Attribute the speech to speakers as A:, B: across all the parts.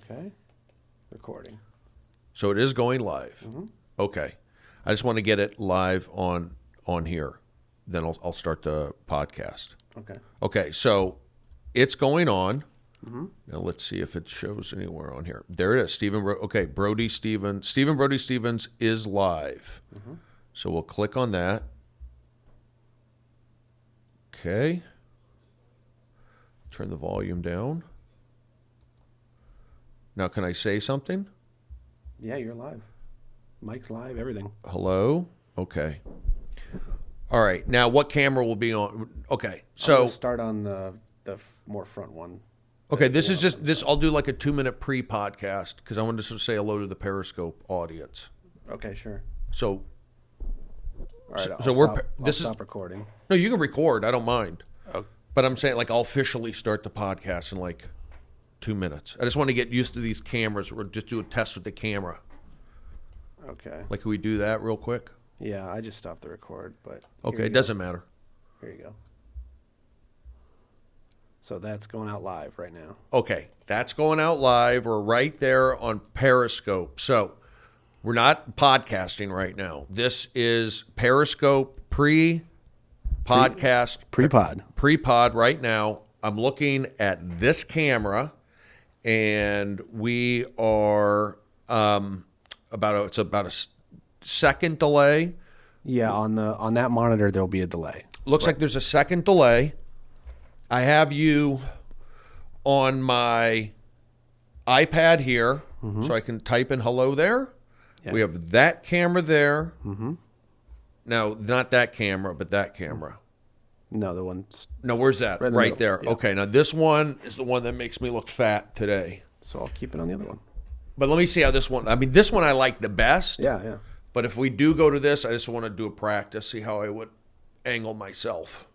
A: Okay. Recording.
B: So it is going live.
A: Mm-hmm.
B: Okay. I just want to get it live on here. Then I'll start the podcast.
A: Okay.
B: Okay, so it's going on.
A: Mm-hmm.
B: Now let's see if it shows anywhere on here. There it is. Brody Stevens is live.
A: Mm-hmm.
B: So we'll click on that. Okay. Turn the volume down. Now, can I say something?
A: Yeah, you're live. Mike's live, everything.
B: Hello? Okay. All right. Now, what camera will be on? Okay. So
A: I'll start on the more front one.
B: Okay, this is just this. I'll do like a 2-minute pre-podcast because I wanted to sort of say hello to the Periscope audience.
A: Okay, sure.
B: So,
A: All right,
B: I'll
A: stop recording.
B: No, you can record. I don't mind.
A: Oh.
B: But I'm saying like I'll officially start the podcast in like 2 minutes. I just want to get used to these cameras. Or just do a test with the camera.
A: Okay.
B: Like, can we do that real quick?
A: Yeah, I just stopped the record, but
B: Okay, it doesn't matter.
A: Here you go. So that's going out live right now.
B: Okay, that's going out live. We're right there on Periscope. So we're not podcasting right now. This is Periscope pre-podcast. Pre-pod right now. I'm looking at this camera, and we are it's about a second delay.
A: Yeah, on that monitor there'll be a delay.
B: Looks like there's a second delay. I have you on my iPad here, so I can type in hello there. Yeah. We have that camera there. Mm-hmm. Now, not that camera, but that camera.
A: No, the one's...
B: No, where's that? Right there. Yeah. Okay, now this one is the one that makes me look fat today.
A: So I'll keep it on the other one.
B: But let me see how this one... I mean, this one I like the best.
A: Yeah.
B: But if we do go to this, I just want to do a practice, see how I would angle myself.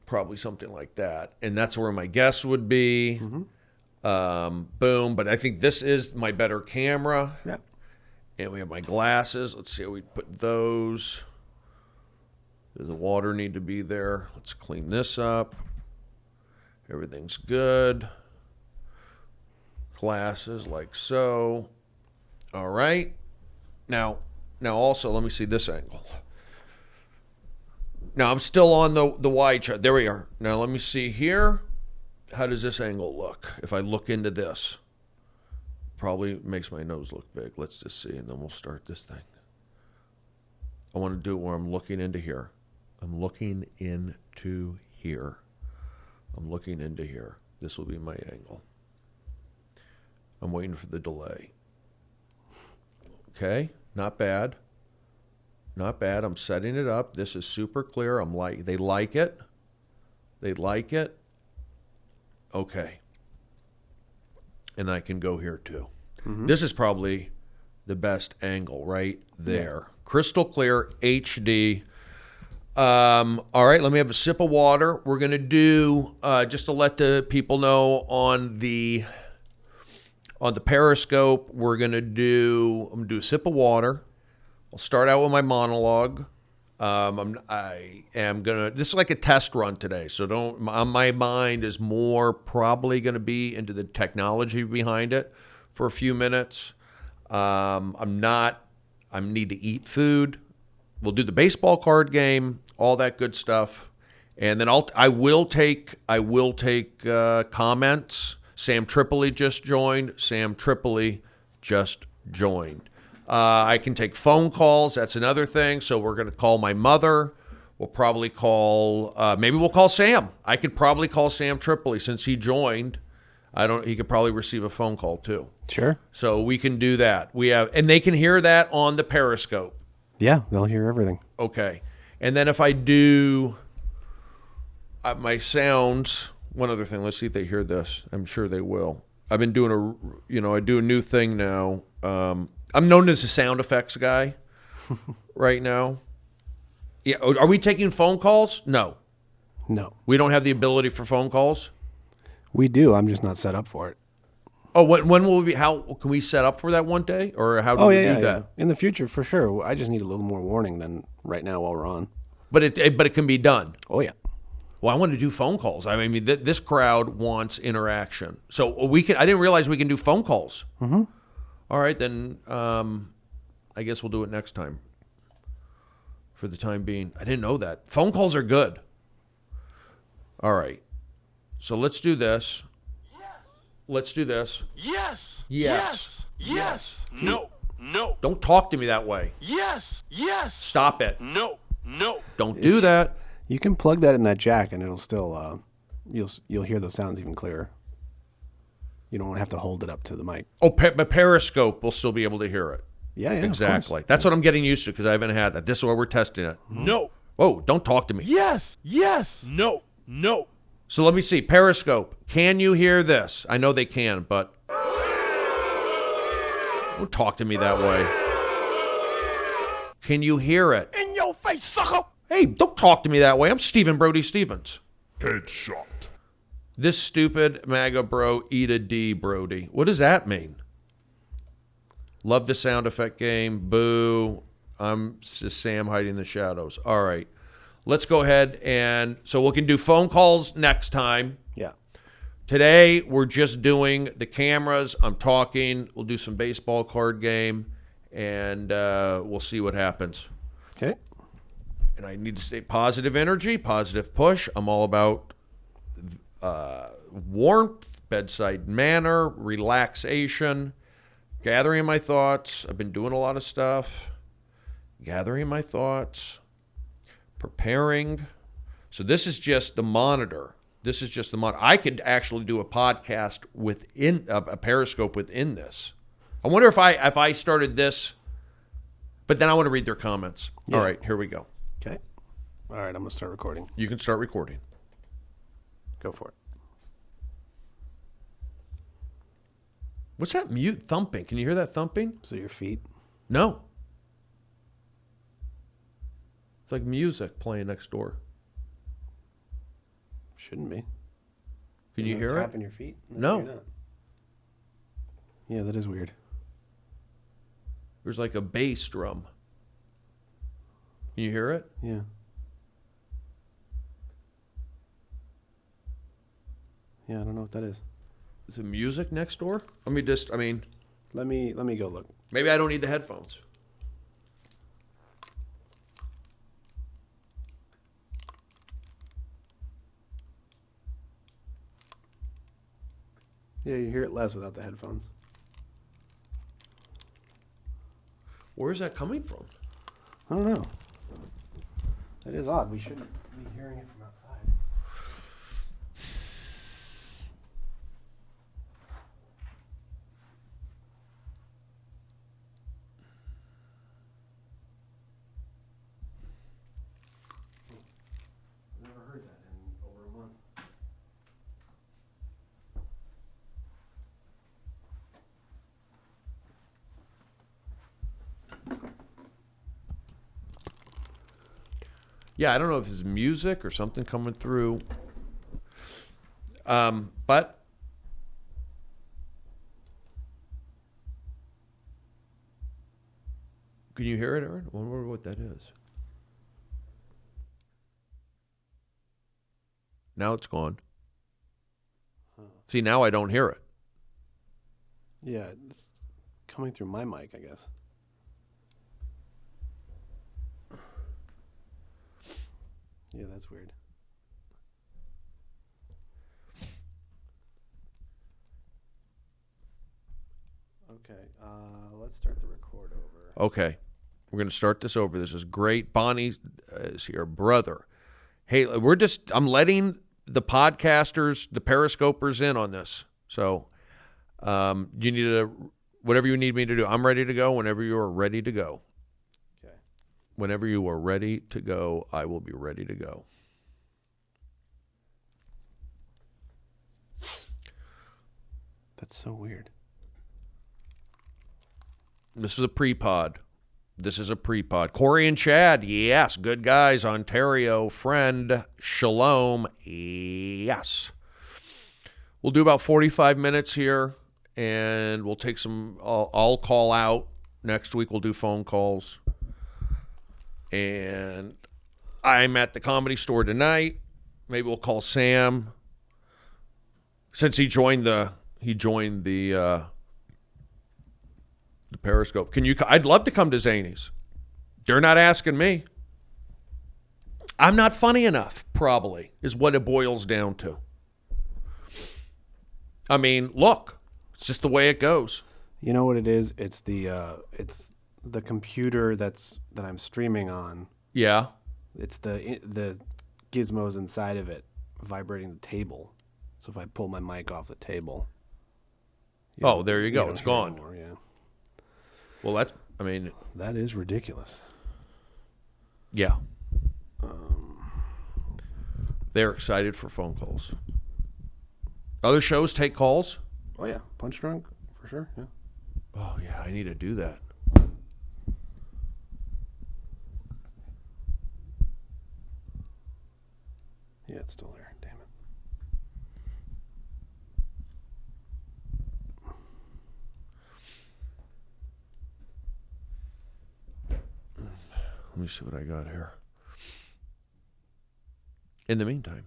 B: Probably something like that. And that's where my guess would be. Mm-hmm. Boom. But I think this is my better camera.
A: Yeah.
B: And we have my glasses. Let's see how we put those. Does the water need to be there? Let's clean this up. Everything's good. Glasses like so. All right. Now also, let me see this angle. Now, I'm still on the wide shot. There we are. Now, let me see here. How does this angle look? If I look into this. Probably makes my nose look big. Let's just see, and then we'll start this thing. I want to do it where I'm looking into here. I'm looking into here. I'm looking into here. This will be my angle. I'm waiting for the delay. Okay, not bad. Not bad. I'm setting it up. This is super clear. They like it. They like it. Okay. And I can go here too. Mm-hmm. This is probably the best angle right there. Yeah. Crystal clear, HD. All right, let me have a sip of water. We're going to do, just to let the people know on the Periscope, I'm going to do a sip of water. I'll start out with my monologue. I am gonna. This is like a test run today, so my mind is more probably going to be into the technology behind it for a few minutes. I need to eat food. We'll do the baseball card game, all that good stuff, and then I will take comments. Sam Tripoli just joined. I can take phone calls. That's another thing. So we're going to call my mother. We'll probably call, maybe we'll call Sam. I could probably call Sam Tripoli since he joined. He could probably receive a phone call too.
A: Sure.
B: So we can do that. And they can hear that on the Periscope.
A: Yeah, they'll hear everything.
B: Okay. And then if I do my sounds, one other thing, let's see if they hear this. I'm sure they will. I've been doing I do a new thing now. I'm known as a sound effects guy right now. Yeah, are we taking phone calls? No. We don't have the ability for phone calls?
A: We do. I'm just not set up for it.
B: Oh, when will we be? How can we set up for that one day? Or how do we do that? Yeah.
A: In the future, for sure. I just need a little more warning than right now while we're on.
B: But it can be done.
A: Oh, yeah.
B: Well, I want to do phone calls. I mean, this crowd wants interaction. So we can. I didn't realize we can do phone calls.
A: Mm-hmm.
B: All right, then I guess we'll do it next time. For the time being, I didn't know that. Phone calls are good. All right, so let's do this.
C: Yes.
B: Let's do this.
C: Yes.
B: Yes.
C: Yes. No. No.
B: Don't talk to me that way.
C: Yes. Yes.
B: Stop it.
C: No. No.
B: Don't do that.
A: You can plug that in that jack, and it'll still you'll hear the sounds even clearer. You don't have to hold it up to the mic.
B: Oh, but Periscope will still be able to hear it.
A: Yeah,
B: Exactly. That's what I'm getting used to because I haven't had that. This is why we're testing it.
C: No.
B: Whoa, don't talk to me.
C: Yes. Yes. No. No.
B: So let me see. Periscope, can you hear this? I know they can, but don't talk to me that way. Can you hear it?
C: In your face, sucker.
B: Hey, don't talk to me that way. I'm Stephen Brody Stevens.
C: Headshot.
B: This stupid MAGA bro, eat a D, Brody. What does that mean? Love the sound effect game. Boo. I'm Sam hiding in the shadows. All right. Let's go ahead and so we can do phone calls next time.
A: Yeah.
B: Today, we're just doing the cameras. I'm talking. We'll do some baseball card game, and we'll see what happens.
A: Okay.
B: And I need to stay positive energy, positive push. I'm all about warmth, bedside manner, relaxation, gathering my thoughts. I've been doing a lot of stuff. Gathering my thoughts, preparing. So this is just the monitor. This is just the monitor. I could actually do a podcast within a Periscope within this. I wonder if I started this, but then I want to read their comments.
A: Yeah.
B: All right, here we go.
A: Okay. All right, I'm going to start recording.
B: You can start recording.
A: Go for it.
B: What's that mute thumping? Can you hear that thumping?
A: So your feet.
B: No. It's like music playing next door.
A: Shouldn't be.
B: Can you hear it?
A: Tapping your feet?
B: No.
A: You're not. Yeah, that is weird.
B: There's like a bass drum. Can you hear it?
A: Yeah. Yeah, I don't know what that is.
B: Is it music next door? Let me
A: go look.
B: maybe I don't need the headphones.
A: Yeah, you hear it less without the headphones.
B: Where's that coming from?
A: I don't know. That is odd. We shouldn't be hearing it from outside. Never heard that in over a month.
B: Yeah, I don't know if it's music or something coming through. But can you hear it, Aaron? I wonder what that is. Now it's gone. See, now I don't hear it.
A: Yeah, it's coming through my mic, I guess. Yeah, that's weird. Okay, let's start the record over.
B: Okay, we're going to start this over. This is great. Bonnie is here, brother. Hey, I'm letting the podcasters, the Periscopers in on this. So you need whatever you need me to do. I'm ready to go whenever you are ready to go.
A: Okay.
B: Whenever you are ready to go, I will be ready to go.
A: That's so weird.
B: This is a pre-pod. Corey and Chad, yes. Good guys. Ontario, friend. Shalom, yes. We'll do about 45 minutes here, and we'll take I'll call out. Next week we'll do phone calls. And I'm at the Comedy Store tonight. Maybe we'll call Sam. Since he joined the Periscope. I'd love to come to Zany's. They're not asking me. I'm not funny enough, probably, is what it boils down to. I mean, look, it's just the way it goes.
A: You know what it is? It's the computer that I'm streaming on.
B: Yeah.
A: It's the gizmos inside of it vibrating the table. So if I pull my mic off the table.
B: There you go. It's gone.
A: Anymore, yeah.
B: Well,
A: that is ridiculous.
B: Yeah. They're excited for phone calls. Other shows take calls?
A: Oh, yeah. Punch Drunk, for sure, yeah.
B: Oh, yeah, I need to do that.
A: Yeah, it's still there. Damn it.
B: Let me see what I got here. In the meantime.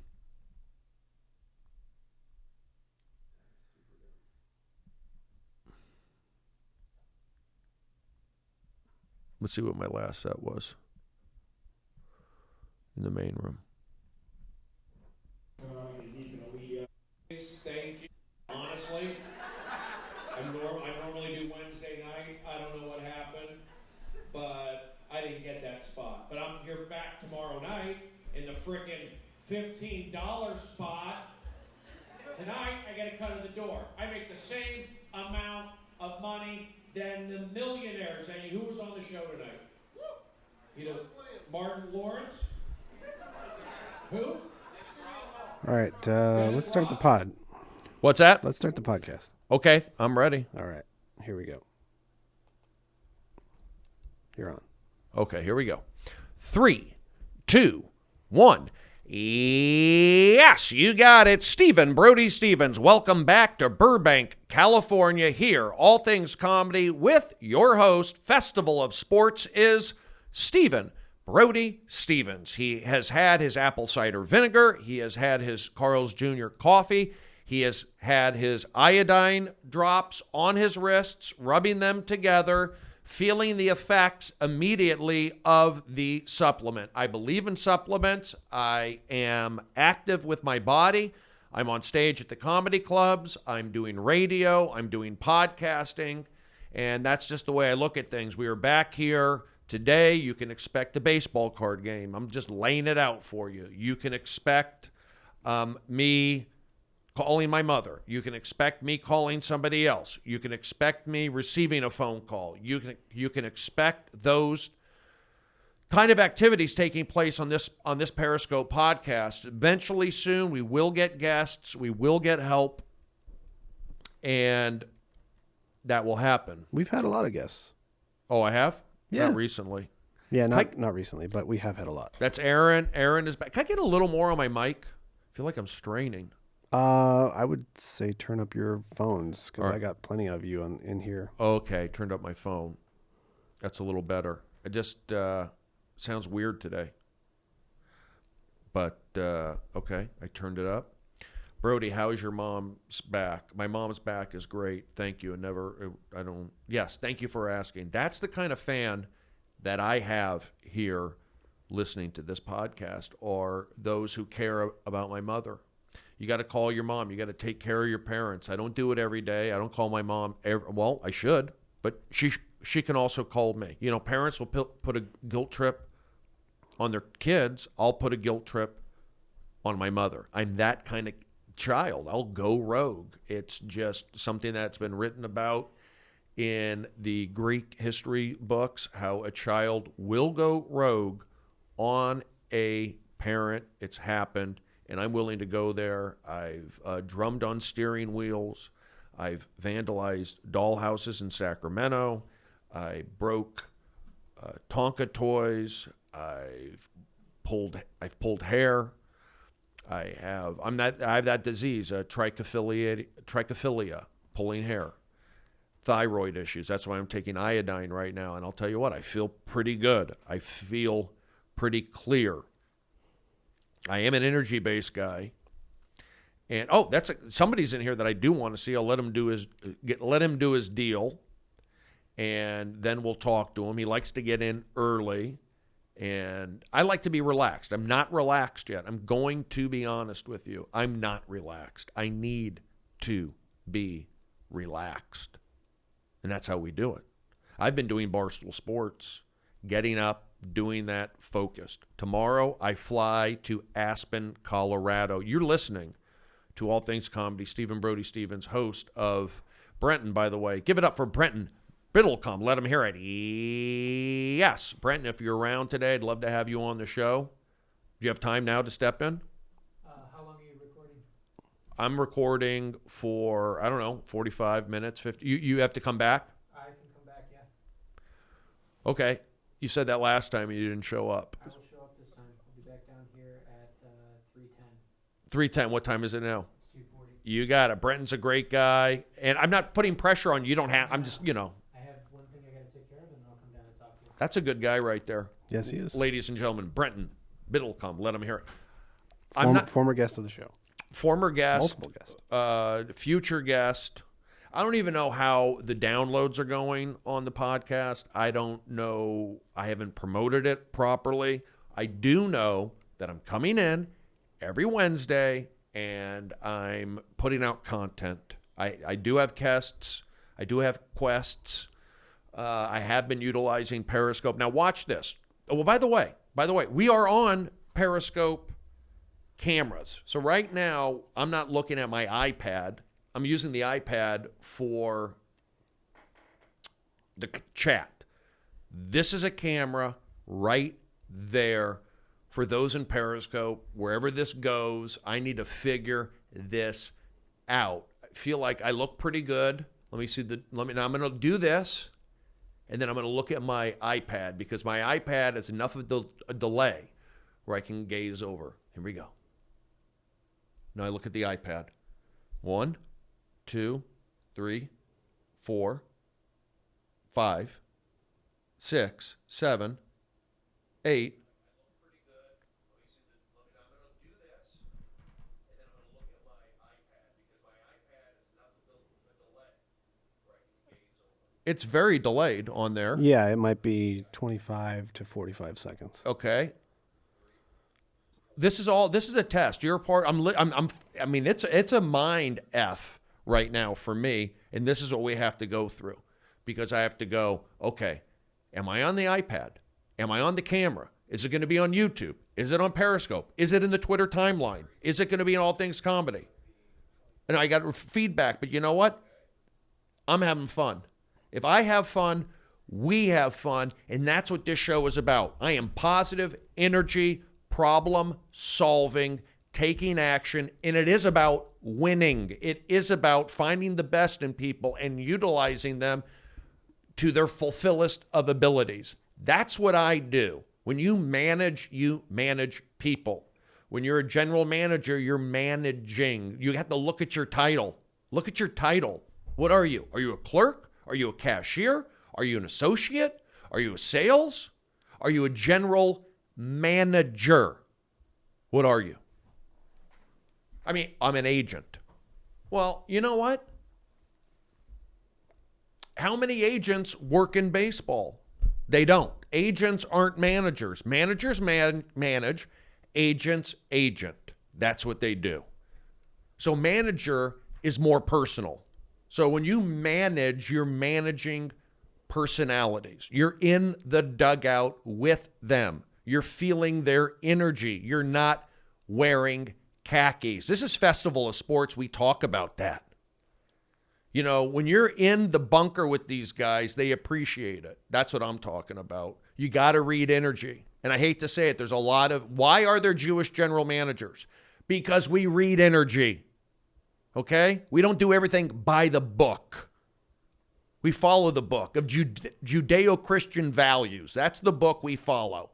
B: Let's see what my last set was. In the main room.
D: Thank you. Honestly, I normally do Wednesday night. I don't know what happened, but I didn't get that spot. But I'm here back tomorrow night in the frickin' $15 spot. Tonight, I get a cut of the door. I make the same amount of money than the millionaires. And who was on the show tonight? You know, Martin Lawrence? Who?
A: All right, let's start the pod.
B: What's that?
A: Let's start the podcast.
B: Okay, I'm ready.
A: All right, here we go. You're on.
B: Okay, here we go. 3, 2, 1. Yes, you got it. Stephen, Brody Stevens. Welcome back to Burbank, California. Here, all things comedy with your host. Festival of Sports is Stephen Brody Stevens. He has had his apple cider vinegar. He has had his Carl's Jr. coffee. He has had his iodine drops on his wrists, rubbing them together, feeling the effects immediately of the supplement. I believe in supplements. I am active with my body. I'm on stage at the comedy clubs. I'm doing radio. I'm doing podcasting. And that's just the way I look at things. We are back here today. You can expect a baseball card game. I'm just laying it out for you. You can expect me calling my mother. You can expect me calling somebody else. You can expect me receiving a phone call. You can expect those kind of activities taking place on this Periscope podcast. Eventually, soon, we will get guests. We will get help, and that will happen.
A: We've had a lot of guests.
B: Oh, I have?
A: Yeah.
B: Not recently.
A: Yeah, not recently, but we have had a lot.
B: That's Aaron. Aaron is back. Can I get a little more on my mic? I feel like I'm straining.
A: I would say turn up your phones because
B: All right.
A: I got plenty of you in here.
B: Okay, turned up my phone. That's a little better. It just sounds weird today. But, okay, I turned it up. Brody, how is your mom's back? My mom's back is great. Thank you. Yes, thank you for asking. That's the kind of fan that I have here listening to this podcast, are those who care about my mother. You got to call your mom. You got to take care of your parents. I don't do it every day. I don't call my mom. Well, I should, but she can also call me. You know, parents will put a guilt trip on their kids. I'll put a guilt trip on my mother. I'm that kind of child. I'll go rogue. It's just something that's been written about in the Greek history books, how a child will go rogue on a parent. It's happened. And I'm willing to go there. I've drummed on steering wheels. I've vandalized dollhouses in Sacramento. I broke Tonka toys. I've pulled hair. I have that disease, trichophilia, pulling hair. Thyroid issues. That's why I'm taking iodine right now. And I'll tell you what, I feel pretty good. I feel pretty clear. I am an energy-based guy. And somebody's in here that I do want to see. I'll let him do his deal, and then we'll talk to him. He likes to get in early, and I like to be relaxed. I'm not relaxed yet. I'm going to be honest with you. I'm not relaxed. I need to be relaxed, and that's how we do it. I've been doing Barstool Sports, getting up, doing that focused. Tomorrow, I fly to Aspen, Colorado. You're listening to All Things Comedy. Stephen Brody Stevens, host of Brenton, by the way. Give it up for Brenton Biddlecombe. Let him hear it. Yes, Brenton, if you're around today, I'd love to have you on the show. Do you have time now to step in?
E: How long are you recording?
B: I'm recording for, 45 minutes, 50. You have to come back?
E: I can come back, yeah.
B: Okay. You said that last time you didn't show up.
E: I will show up this time. I'll be back down here at 3:10.
B: 3:10. What time is it now?
E: It's 2:40.
B: You got it. Brenton's a great guy. And I'm not putting pressure on you. You don't have, I'm just,
E: I have one thing I got to take care of, and then I'll come down and talk to you.
B: That's a good guy right there.
A: Yes, he is.
B: Ladies and gentlemen, Brenton Biddlecombe. Let him hear it.
A: Former guest of the show.
B: Former guest.
A: Multiple guests.
B: Future guest. I don't even know how the downloads are going on the podcast. I don't know. I haven't promoted it properly. I do know that I'm coming in every Wednesday and I'm putting out content. I do have guests. I do have quests. I have been utilizing Periscope. Now watch this. Oh, well, by the way, we are on Periscope cameras. So right now, I'm not looking at my iPad. I'm using the iPad for the chat. This is a camera right there for those in Periscope. Wherever this goes, I need to figure this out. I feel like I look pretty good. Now I'm going to do this, and then I'm going to look at my iPad because my iPad has enough of a delay where I can gaze over. Here we go. Now I look at the iPad. 1, 2, 3, 4, 5, 6, 7, 8. It's very delayed on there.
A: Yeah, it might be 25 to 45 seconds.
B: Okay. This is a test. You're a part. It's a mind F right now for me, and this is what we have to go through because I have to go, okay, am I on the iPad? Am I on the camera? Is it going to be on YouTube? Is it on Periscope? Is it in the Twitter timeline? Is it going to be in All Things Comedy? And I got feedback, but you know what? I'm having fun. If I have fun, we have fun, and that's what this show is about. I am positive energy, problem solving, taking action, and it is about winning. It is about finding the best in people and utilizing them to their fullest of abilities. That's what I do. When you manage people. When you're a general manager, you're managing. You have to look at your title. Look at your title. What are you? Are you a clerk? Are you a cashier? Are you an associate? Are you a sales? Are you a general manager? What are you? I mean, I'm an agent. Well, you know what? How many agents work in baseball? They don't. Agents aren't managers. Managers manage. Agents agent. That's what they do. So manager is more personal. So when you manage, you're managing personalities. You're in the dugout with them. You're feeling their energy. You're not wearing khakis. This is Festival of Sports. We talk about that. You know, when you're in the bunker with these guys, they appreciate it. That's what I'm talking about. You got to read energy. And I hate to say it, there's a lot of, why are there Jewish general managers? Because we read energy. Okay? We don't do everything by the book. We follow the book of Judeo-Christian values. That's the book we follow.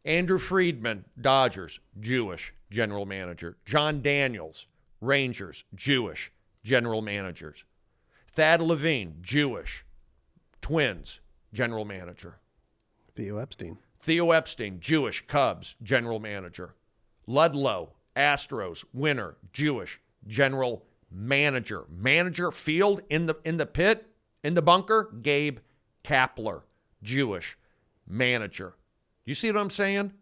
B: Andrew Friedman, Dodgers, Jewish general manager. John Daniels, Rangers, Jewish general managers. Thad Levine, Jewish, Twins general manager.
A: Theo Epstein.
B: Theo Epstein, Jewish, Cubs, general manager. Ludlow, Astros, winner, Jewish, general manager. Manager, field, in the pit, in the bunker, Gabe Kapler, Jewish, manager. You see what I'm saying?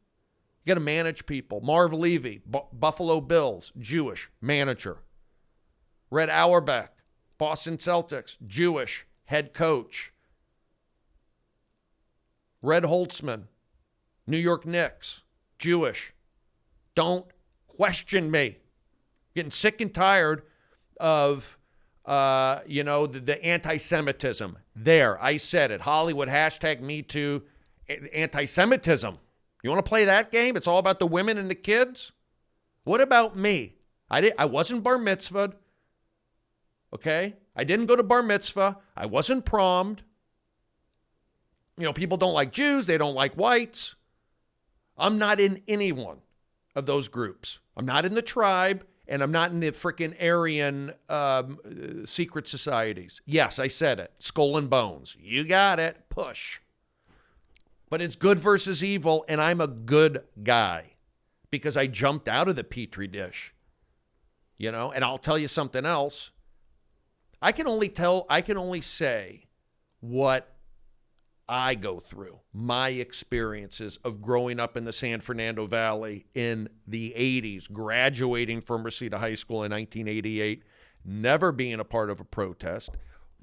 B: You got to manage people. Marv Levy, Buffalo Bills, Jewish, manager. Red Auerbach, Boston Celtics, Jewish, head coach. Red Holtzman, New York Knicks, Jewish. Don't question me. Getting sick and tired of, the anti-Semitism. There, I said it. Hollywood, #MeToo, anti-Semitism. You want to play that game? It's all about the women and the kids? What about me? I wasn't bar mitzvahed. Okay? I didn't go to bar mitzvah. I wasn't prommed. People don't like Jews. They don't like whites. I'm not in any one of those groups. I'm not in the tribe, and I'm not in the freaking Aryan secret societies. Yes, I said it. Skull and bones. You got it. Push. But it's good versus evil, and I'm a good guy because I jumped out of the petri dish. And I'll tell you something else. I can only say what I go through, my experiences of growing up in the San Fernando Valley in the 80s, graduating from Reseda High School in 1988, never being a part of a protest,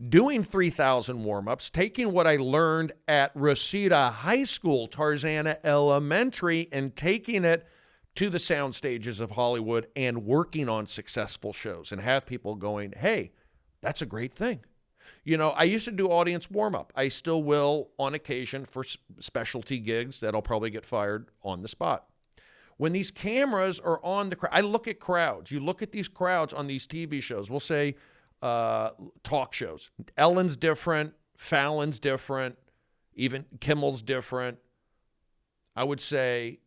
B: doing 3,000 warm-ups, taking what I learned at Reseda High School, Tarzana Elementary, and taking it to the sound stages of Hollywood and working on successful shows and have people going, hey, that's a great thing. I used to do audience warm-up. I still will on occasion for specialty gigs that I'll probably get fired on the spot. When these cameras are on the crowd, I look at crowds. You look at these crowds on these TV shows. We'll say talk shows. Ellen's different. Fallon's different. Even Kimmel's different. I would say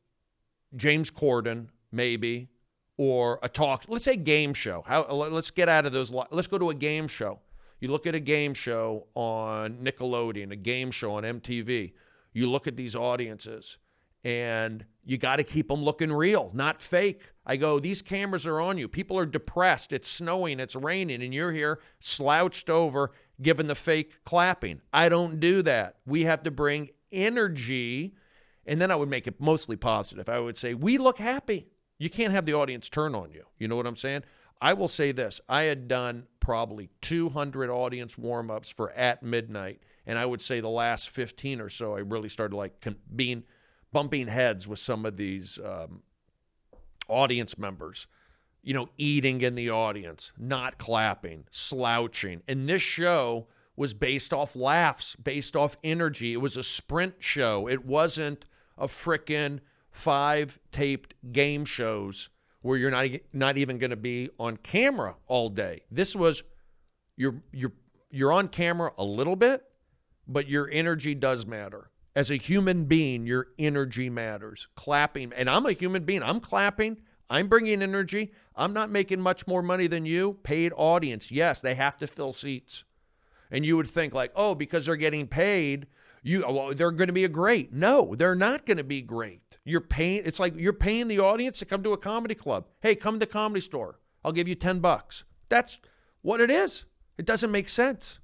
B: James Corden, maybe, or a talk. Let's say game show. Let's get out of those. Let's go to a game show. You look at a game show on Nickelodeon, a game show on MTV. You look at these audiences, and you got to keep them looking real, not fake. I go, these cameras are on you. People are depressed. It's snowing. It's raining. And you're here slouched over giving the fake clapping. I don't do that. We have to bring energy. And then I would make it mostly positive. I would say, we look happy. You can't have the audience turn on you. You know what I'm saying? I will say this. I had done probably 200 audience warm-ups for At Midnight. And I would say the last 15 or so, I really started bumping heads with some of these audience members, eating in the audience, not clapping, slouching. And this show was based off laughs, based off energy. It was a sprint show. It wasn't a frickin' 5 taped game shows where you're not even going to be on camera all day. This was you're on camera a little bit, but your energy does matter. As a human being, your energy matters. Clapping, and I'm a human being. I'm clapping. I'm bringing energy. I'm not making much more money than you. Paid audience. Yes, they have to fill seats. And you would think because they're getting paid, they're going to be great. No, they're not going to be great. It's like you're paying the audience to come to a comedy club. Hey, come to the Comedy Store. I'll give you $10. That's what it is. It doesn't make sense.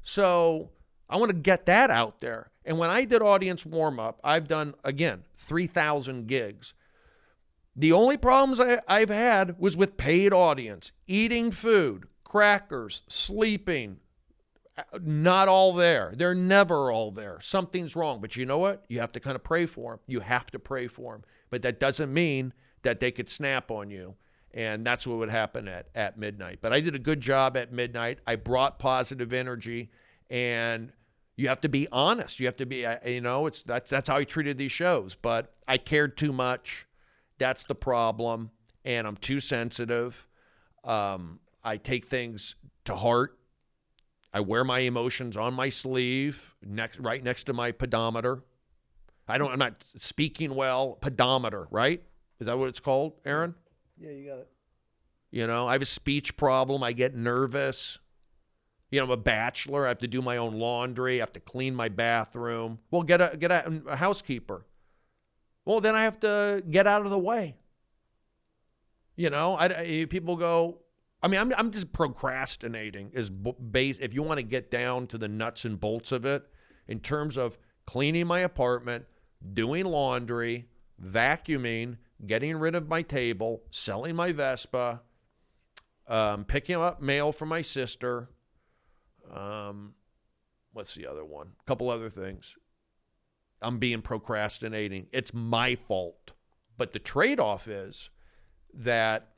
B: So I want to get that out there. And when I did audience warm-up, I've done, again, 3,000 gigs. The only problems I've had was with paid audience, eating food, crackers, sleeping, not all there. They're never all there. Something's wrong. But you know what? You have to kind of pray for them. You have to pray for them. But that doesn't mean that they could snap on you. And that's what would happen at midnight. But I did a good job at midnight. I brought positive energy. And you have to be honest. You have to be, that's how I treated these shows. But I cared too much. That's the problem. And I'm too sensitive. I take things to heart. I wear my emotions on my sleeve, right next to my pedometer. I'm not speaking well. Pedometer, right? Is that what it's called, Aaron?
A: Yeah, you got it.
B: I have a speech problem. I get nervous. I'm a bachelor. I have to do my own laundry. I have to clean my bathroom. Well, get a housekeeper. Well, then I have to get out of the way. You know, people go, I mean, I'm just procrastinating is base. If you want to get down to the nuts and bolts of it, in terms of cleaning my apartment, doing laundry, vacuuming, getting rid of my table, selling my Vespa, picking up mail from my sister. What's the other one? A couple other things. I'm being procrastinating. It's my fault. But the trade-off is that,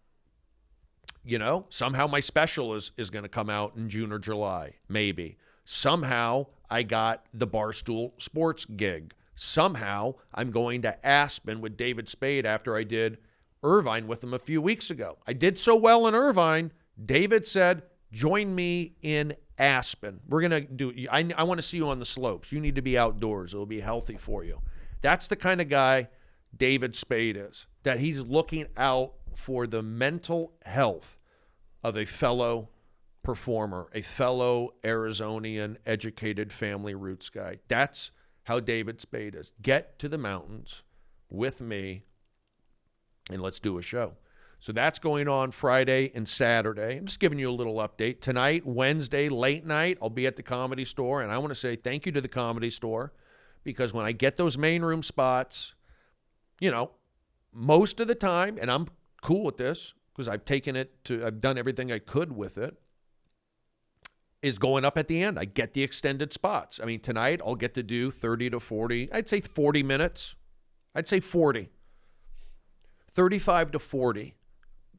B: you know, somehow my special is going to come out in June or July, maybe. Somehow I got the Barstool Sports gig. Somehow I'm going to Aspen with David Spade after I did Irvine with him a few weeks ago. I did so well in Irvine, David said, join me in Aspen. We're going to do, I want to see you on the slopes. You need to be outdoors. It'll be healthy for you. That's the kind of guy David Spade is, that he's looking out for the mental health of a fellow performer, a fellow Arizonian educated family roots guy. That's how David Spade is. Get to the mountains with me and let's do a show. So that's going on Friday and Saturday. I'm just giving you a little update. Tonight, Wednesday, late night, I'll be at the Comedy Store, and I want to say thank you to the Comedy Store, because when I get those main room spots, you know, most of the time, and I'm cool with this because I've done everything I could with it, is going up at the end. I get the extended spots. I mean, tonight I'll get to do 30 to 40, I'd say 40 minutes. I'd say 40. 35 to 40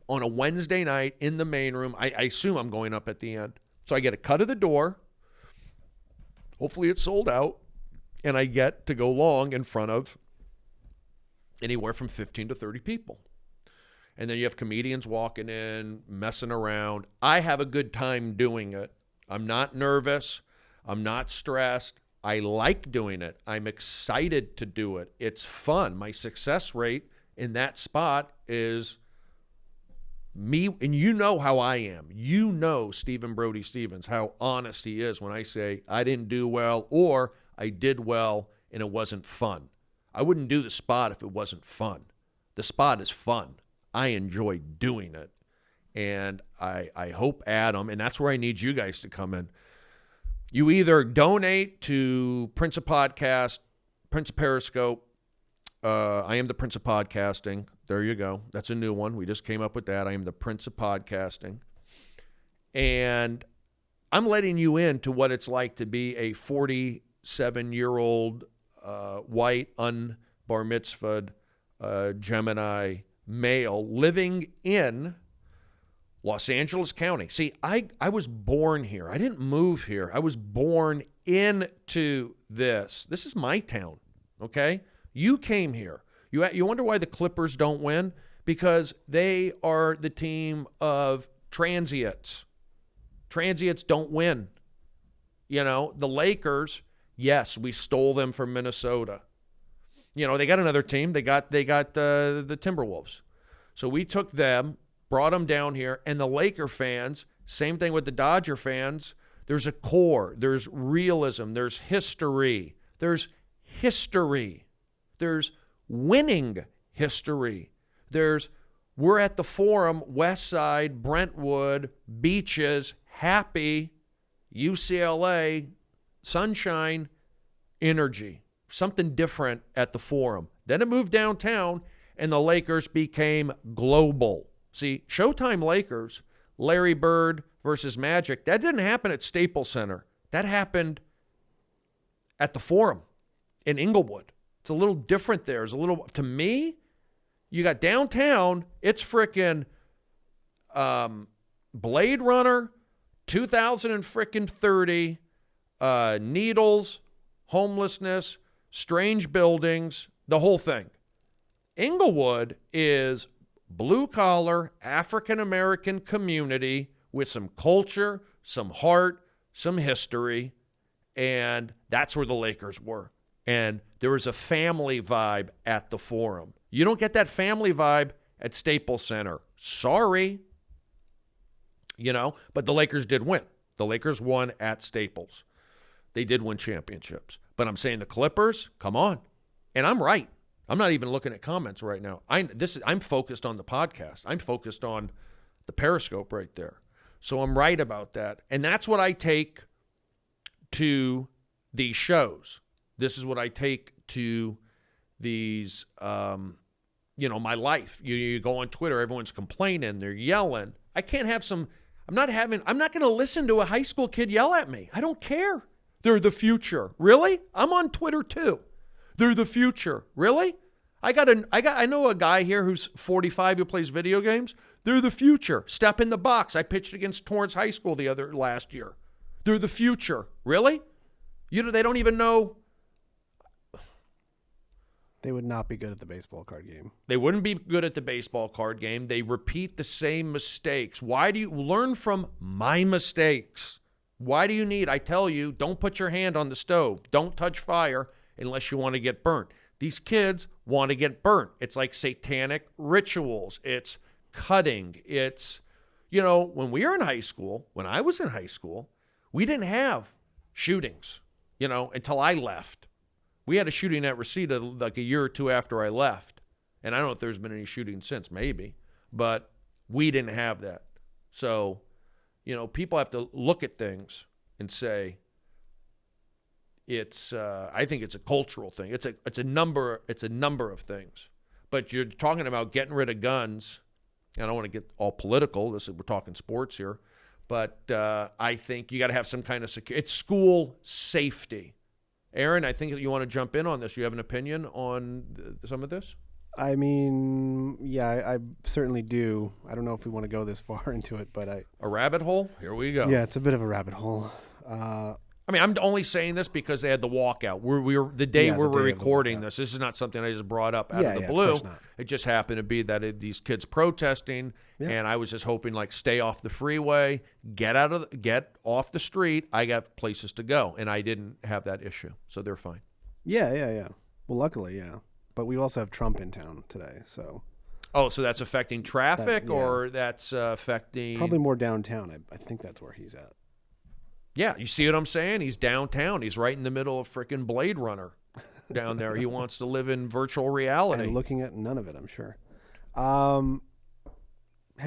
B: on a Wednesday night in the main room. I assume I'm going up at the end. So I get a cut of the door. Hopefully it's sold out. And I get to go long in front of anywhere from 15 to 30 people. And then you have comedians walking in, messing around. I have a good time doing it. I'm not nervous. I'm not stressed. I like doing it. I'm excited to do it. It's fun. My success rate in that spot is me, and you know how I am. You know Stephen Brody Stevens, how honest he is when I say I didn't do well or I did well and it wasn't fun. I wouldn't do the spot if it wasn't fun. The spot is fun. I enjoy doing it. And I hope Adam, and that's where I need you guys to come in. You either donate to Prince of Podcast, Prince of Periscope. I am the Prince of Podcasting. There you go. That's a new one. We just came up with that. I am the Prince of Podcasting. And I'm letting you into what it's like to be a 47-year-old white, un-bar mitzvahed Gemini male living in Los Angeles County. See, I was born here. I didn't move here. I was born into this. This is my town, okay? You came here. You wonder why the Clippers don't win? Because they are the team of transients. Transients don't win. You know, the Lakers, yes, we stole them from Minnesota. You know, they got another team. They got the Timberwolves. So we took them, brought them down here, and the Laker fans, same thing with the Dodger fans. There's a core. There's realism. There's history. There's winning history. We're at the Forum, West Side, Brentwood, beaches, happy, UCLA, sunshine, energy. Something different at the Forum. Then it moved downtown, and the Lakers became global. See, Showtime Lakers, Larry Bird versus Magic, that didn't happen at Staples Center. That happened at the Forum in Inglewood. It's a little different there. It's a little, to me, you got downtown, it's frickin' Blade Runner, 2030, needles, homelessness, strange buildings, the whole thing. Inglewood is blue-collar, African-American community with some culture, some heart, some history, and that's where the Lakers were. And there was a family vibe at the Forum. You don't get that family vibe at Staples Center. Sorry. You know, but the Lakers did win. The Lakers won at Staples. They did win championships. But I'm saying the Clippers, come on. And I'm right. I'm not even looking at comments right now. I'm focused on the podcast. I'm focused on the Periscope right there. So I'm right about that. And that's what I take to these shows. This is what I take to these, my life. You go on Twitter, everyone's complaining, they're yelling. I can't have I'm not going to listen to a high school kid yell at me. I don't care. They're the future. Really? I'm on Twitter too. They're the future. Really? I know a guy here who's 45 who plays video games. They're the future. Step in the box. I pitched against Torrance High School last year. They're the future. Really? They don't even know.
A: They would not be good at the baseball card game.
B: They wouldn't be good at the baseball card game. They repeat the same mistakes. Why do you learn from my mistakes? Why do you need, I tell you, don't put your hand on the stove. Don't touch fire unless you want to get burnt. These kids want to get burnt. It's like satanic rituals. It's cutting. It's, when we were in high school, when I was in high school, we didn't have shootings, until I left. We had a shooting at Reseda like a year or two after I left. And I don't know if there's been any shooting since, maybe. But we didn't have that. So, people have to look at things and say, I think it's a cultural thing. It's a number of things. But you're talking about getting rid of guns. I don't want to get all political. We're talking sports here. But I think you got to have some kind of security. It's school safety. Aaron, I think that you want to jump in on this. You have an opinion on some of this?
A: I mean, yeah, I certainly do. I don't know if we want to go this far into it, but
B: A rabbit hole? Here we go.
A: Yeah, it's a bit of a rabbit hole.
B: I'm only saying this because they had the walkout. We were the day we were recording this. This is not something I just brought up out of the blue. It just happened to be that these kids protesting, and I was just hoping stay off the freeway, get off the street. I got places to go, and I didn't have that issue, so they're fine.
A: Yeah. Well, luckily, yeah. But we also have Trump in town today, so.
B: Oh, so that's affecting traffic, or that's affecting
A: probably more downtown. I think that's where he's at.
B: Yeah, you see what I'm saying? He's downtown. He's right in the middle of freaking Blade Runner down there. He wants to live in virtual reality.
A: And looking at none of it, I'm sure. Have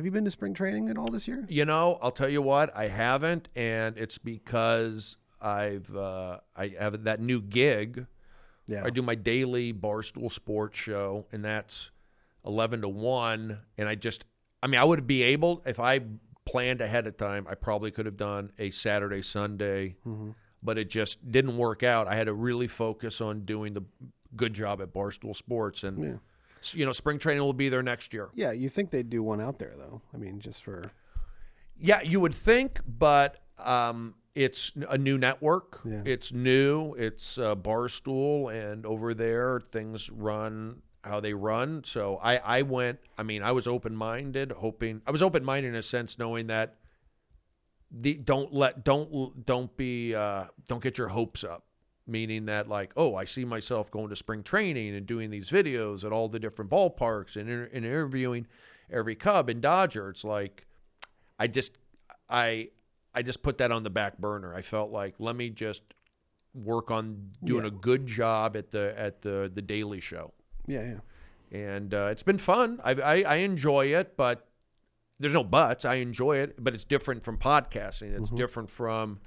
A: you been to spring training at all this year?
B: I'll tell you what, I haven't, and it's because I have that new gig. Yeah. I do my daily Barstool Sports show, and that's 11 to 1, and I would be able, if I planned ahead of time, I probably could have done a Saturday, Sunday, but it just didn't work out. I had to really focus on doing the good job at Barstool Sports, and spring training will be there next year.
A: Yeah, you think they'd do one out there, though? I mean, just for...
B: Yeah, you would think, but it's a new network. Yeah. It's new. It's Barstool, and over there, things run how they run. So I went, I was open-minded, hoping, I was open-minded in a sense, knowing that don't get your hopes up, meaning that I see myself going to spring training and doing these videos at all the different ballparks and interviewing every Cub and Dodger. It's I just put that on the back burner. I felt let me just work on doing a good job at the Daily Show.
A: Yeah.
B: And it's been fun. I enjoy it, but there's no buts. I enjoy it, but it's different from podcasting. It's different from,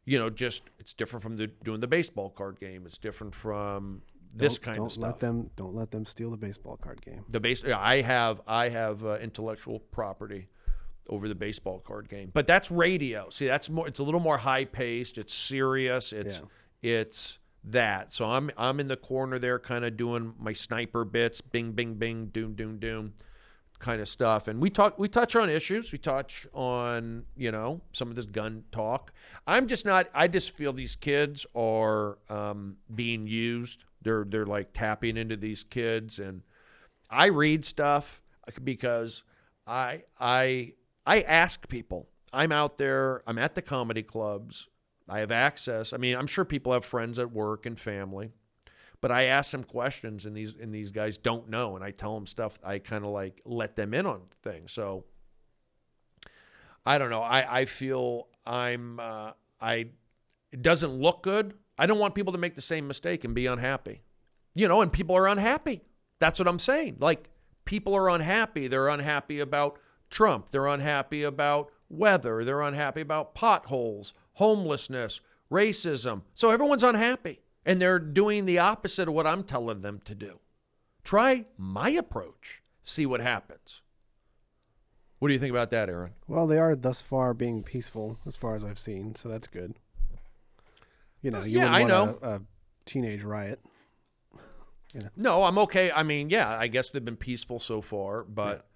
B: it's different from doing the baseball card game. It's different from this kind of stuff.
A: Don't let them steal the baseball card game.
B: I have intellectual property over the baseball card game, but that's radio. See, that's more. It's a little more high paced. It's serious. It's that. So I'm in the corner there, kind of doing my sniper bits, bing, bing, bing, doom, doom, doom, kind of stuff. And we touch on issues. We touch on some of this gun talk. I just feel these kids are being used. They're tapping into these kids, and I read stuff because I ask people. I'm out there. I'm at the comedy clubs. I have access. I'm sure people have friends at work and family, but I ask them questions, and these guys don't know, and I tell them stuff. I kind of let them in on things. So I don't know. I feel it doesn't look good. I don't want people to make the same mistake and be unhappy. And people are unhappy. That's what I'm saying. Like, people are unhappy. They're unhappy about Trump. They're unhappy about weather. They're unhappy about potholes, homelessness, racism. So everyone's unhappy. And they're doing the opposite of what I'm telling them to do. Try my approach. See what happens. What do you think about that, Aaron?
A: Well, they are thus far being peaceful, as far as I've seen, so that's good. You wouldn't want a teenage riot.
B: No, I'm okay. I mean, yeah, I guess they've been peaceful so far, but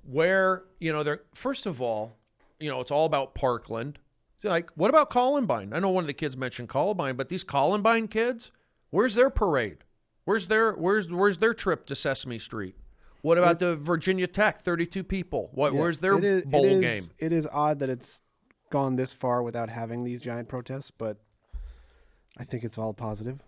B: where, they're, first of all, it's all about Parkland. It's like, what about Columbine? I know one of the kids mentioned Columbine, but these Columbine kids, where's their parade? Where's their trip to Sesame Street? What about the Virginia Tech, 32 people? Where's their bowl game?
A: It is odd that it's gone this far without having these giant protests, but I think it's all positive.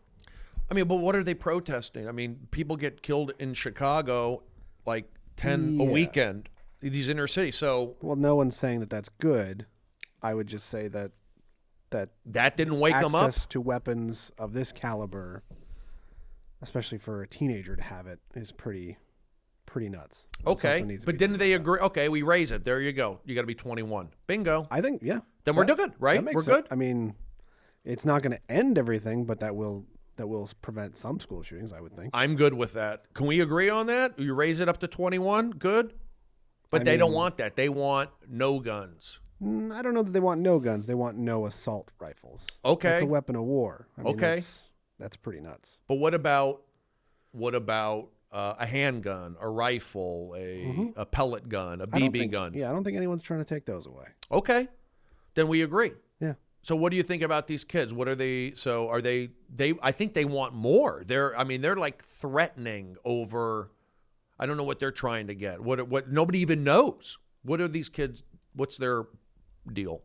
B: I mean, but what are they protesting? I mean, people get killed in Chicago, like 10 a weekend, these inner cities. So,
A: well, no one's saying that that's good. I would just say that
B: didn't wake them up.
A: Access to weapons of this caliber, especially for a teenager to have it, is pretty nuts.
B: Okay, but didn't they agree? Okay, we raise it. There you go. You got to be 21. Bingo.
A: I think, yeah.
B: Then we're good, right? We're good.
A: I mean, it's not going to end everything, but that will prevent some school shootings, I would think.
B: I'm good with that. Can we agree on that? You raise it up to 21? Good? But they don't want that. They want no guns.
A: I don't know that they want no guns. They want no assault rifles.
B: Okay.
A: It's a weapon of war. I mean,
B: okay.
A: That's pretty nuts.
B: But what about a handgun, a rifle, a pellet gun, a BB gun?
A: Yeah, I don't think anyone's trying to take those away.
B: Okay. Then we agree.
A: Yeah.
B: So what do you think about these kids? What are they? So are they I think they want more. They're like threatening over, I don't know what they're trying to get. What nobody even knows. What are these kids? What's their deal?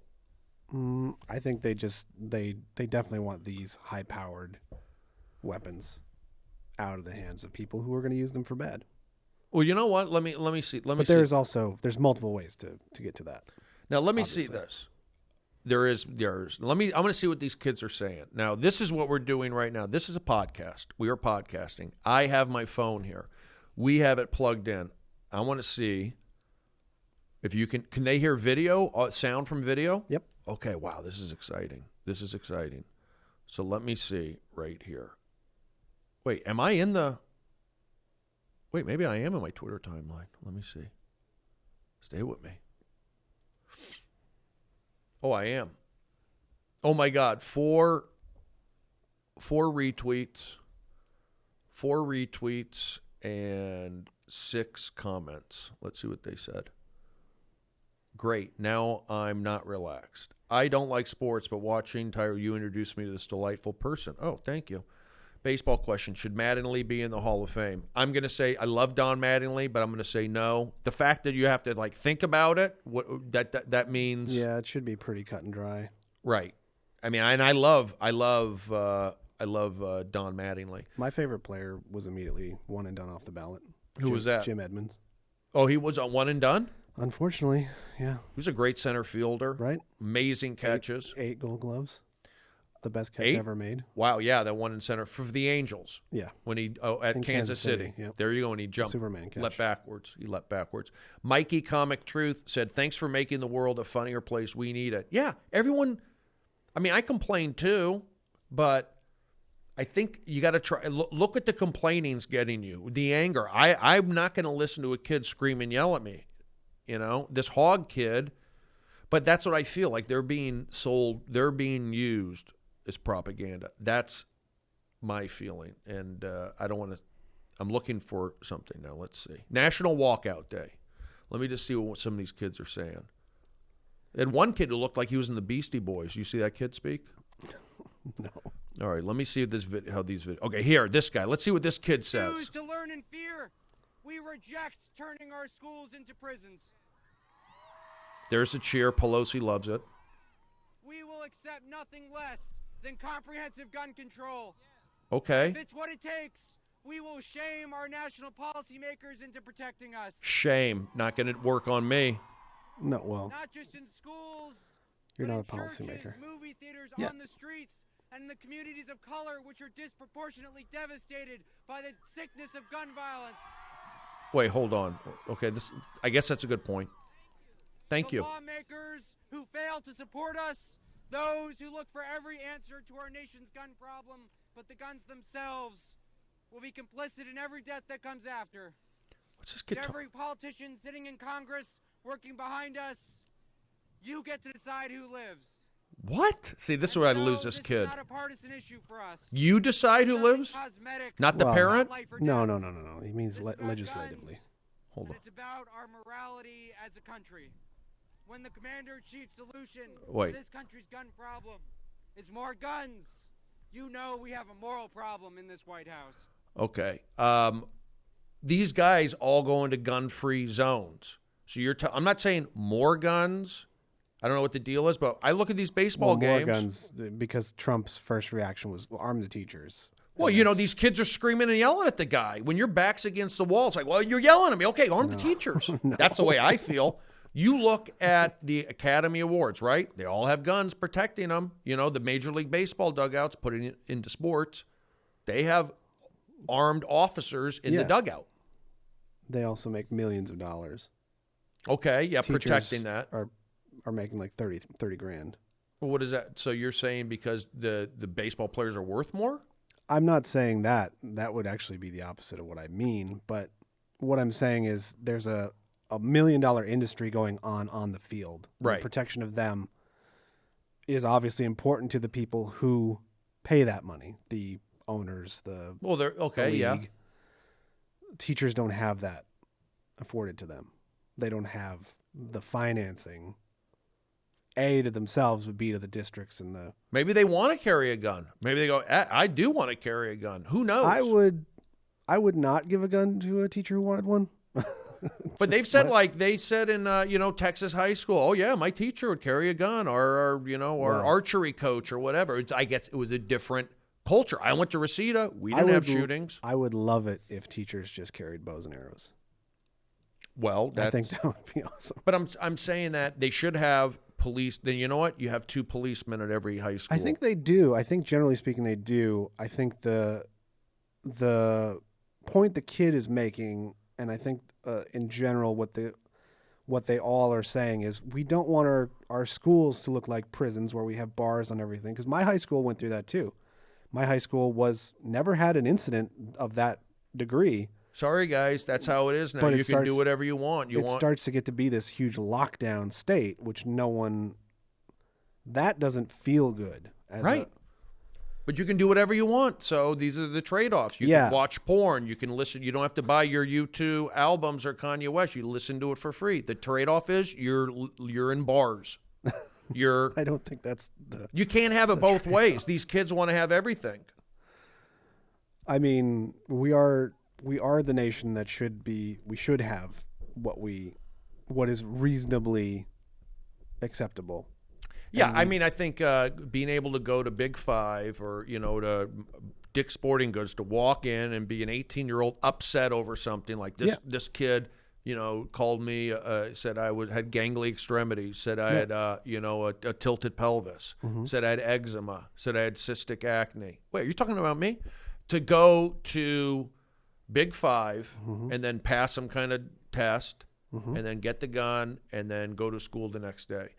A: I think they definitely want these high-powered weapons out of the hands of people who are going to use them for bad.
B: Well, you know what? Let me see.
A: But there's multiple ways to get to that.
B: Now let me see this. There's. I'm going to see what these kids are saying. Now, this is what we're doing right now. This is a podcast. We are podcasting. I have my phone here. We have it plugged in. I want to see if you can they hear video, sound from video?
A: Yep.
B: Okay, wow, this is exciting. So let me see right here. Wait, am I in the... Wait, maybe I am in my Twitter timeline. Let me see. Stay with me. Oh, I am. Oh, my God. Four retweets. 4 retweets and 6 comments. Let's see what they said. Great. Now I'm not relaxed. I don't like sports, but watching Tyler, you introduced me to this delightful person. Oh, thank you. Baseball question. Should Mattingly be in the Hall of Fame? I'm going to say I love Don Mattingly, but I'm going to say no. The fact that you have to think about it, that means...
A: Yeah, it should be pretty cut and dry.
B: Right. I mean, and I love Don Mattingly.
A: My favorite player was immediately one and done off the ballot.
B: Who was that?
A: Jim Edmonds.
B: Oh, he was a one and done?
A: Unfortunately, yeah.
B: He was a great center fielder.
A: Right.
B: Amazing catches.
A: 8 Gold Gloves. The best catch
B: 8?
A: ever made.
B: Wow, yeah, that one in center for the Angels.
A: Yeah.
B: When he at Kansas City.
A: Yep.
B: There you go, and he jumped.
A: Superman catch.
B: He leapt backwards. Mikey Comic Truth said, "Thanks for making the world a funnier place. We need it." Yeah, everyone. I mean, I complain too, but I think you got to try. Look at the complaining's getting you, the anger. I'm not going to listen to a kid scream and yell at me. This hog kid. But that's what I feel like. They're being sold. They're being used as propaganda. That's my feeling. And I don't want to. I'm looking for something now. Let's see. National Walkout Day. Let me just see what some of these kids are saying. They had one kid who looked like he was in the Beastie Boys. You see that kid speak?
A: No.
B: All right, let me see how these videos. Okay, here, this guy. Let's see what this kid says.
F: Choose to learn in fear. We reject turning our schools into prisons.
B: There's a cheer. Pelosi loves it.
F: We will accept nothing less than comprehensive gun control.
B: Okay.
F: If it's what it takes, we will shame our national policymakers into protecting us.
B: Shame. Not going to work on me.
A: No, well.
F: Not just in schools.
A: You're
F: but
A: not
F: in
A: a policymaker.
F: churches, movie theaters,
A: Yeah.
F: on the streets, and the communities of color, which are disproportionately devastated by the sickness of gun violence.
B: Wait, hold on. Okay, I guess that's a good point. Thank
F: The
B: you.
F: lawmakers who fail to support us, those who look for every answer to our nation's gun problem, but the guns themselves will be complicit in every death that comes after.
B: Let's just get
F: To every politician sitting in Congress working behind us, you get to decide who lives.
B: What? See, this is where I lose this kid.
F: Is not a partisan issue for us.
B: You decide who lives?
F: Cosmetic,
B: Not the
A: Well,
B: parent?
F: life or
A: No,
F: death.
A: no, no, no, no. He means
F: This is about
A: legislatively.
F: guns,
B: Hold
F: and
B: on.
F: it's about our morality as a country. When the commander-in-chief's solution
B: Wait.
F: to this country's gun problem is more guns, you know we have a moral problem in this White House.
B: Okay. These guys all go into gun-free zones. So I'm not saying more guns. I don't know what the deal is, but I look at these baseball games.
A: More guns, because Trump's first reaction was arm the teachers.
B: Well,
A: And
B: you know,
A: that's-
B: these kids are screaming and yelling at the guy. When your back's against the wall, it's like, well, you're yelling at me. Okay, arm the teachers. That's the way I feel. You look at the Academy Awards, right? They all have guns protecting them. You know, the Major League Baseball dugouts, putting it into sports, they have armed officers in the
A: Yeah.
B: dugout.
A: They also make millions of dollars.
B: Okay, yeah,
A: Teachers
B: protecting that.
A: are making like 30 grand.
B: Well, what is that? So you're saying because the baseball players are worth more?
A: I'm not saying that. That would actually be the opposite of what I mean. But what I'm saying is there's a $1 million industry going on the field.
B: Right.
A: The protection of them is obviously important to the people who pay that money, the owners, the
B: Well, they're okay,
A: the
B: yeah.
A: league. Teachers don't have that afforded to them. They don't have the financing. A, to themselves, would be to the districts and the.
B: Maybe they want to carry a gun. Maybe they go, I do want to carry a gun. Who knows?
A: I would not give a gun to a teacher who wanted one.
B: But they've said, like they said in Texas high school, oh yeah, my teacher would carry a gun, or our archery coach or whatever. I guess it was a different culture. I went to Reseda. We didn't have shootings.
A: I would love it if teachers just carried bows and arrows.
B: Well,
A: I think that would be awesome.
B: But I'm saying that they should have police. Then you know what? You have 2 policemen at every high school.
A: I think they do. I think generally speaking they do. I think the point the kid is making, and I think in general what they all are saying is we don't want our schools to look like prisons where we have bars on everything. Because my high school went through that too. My high school never had an incident of that degree.
B: Sorry, guys, that's how it is now.
A: But
B: You can do whatever you want.
A: It starts to get to be this huge lockdown state, which that doesn't feel good.
B: Right. But you can do whatever you want. So these are the trade-offs. You can watch porn. You can listen. You don't have to buy your U2 albums or Kanye West. You listen to it for free. The trade-off is you're in bars.
A: I don't think that's the.
B: You can't have it both ways. These kids want to have everything.
A: I mean, we are the nation that we should have what is reasonably acceptable.
B: Yeah, I mean, I think being able to go to Big Five or, to Dick's Sporting Goods, to walk in and be an 18-year-old upset over something like this.
A: Yeah.
B: This kid, called me, said I had gangly extremities, said I had, a tilted pelvis, said I had eczema, said I had cystic acne. Wait, are you talking about me? To go to Big Five and then pass some kind of test and then get the gun and then go to school the next day.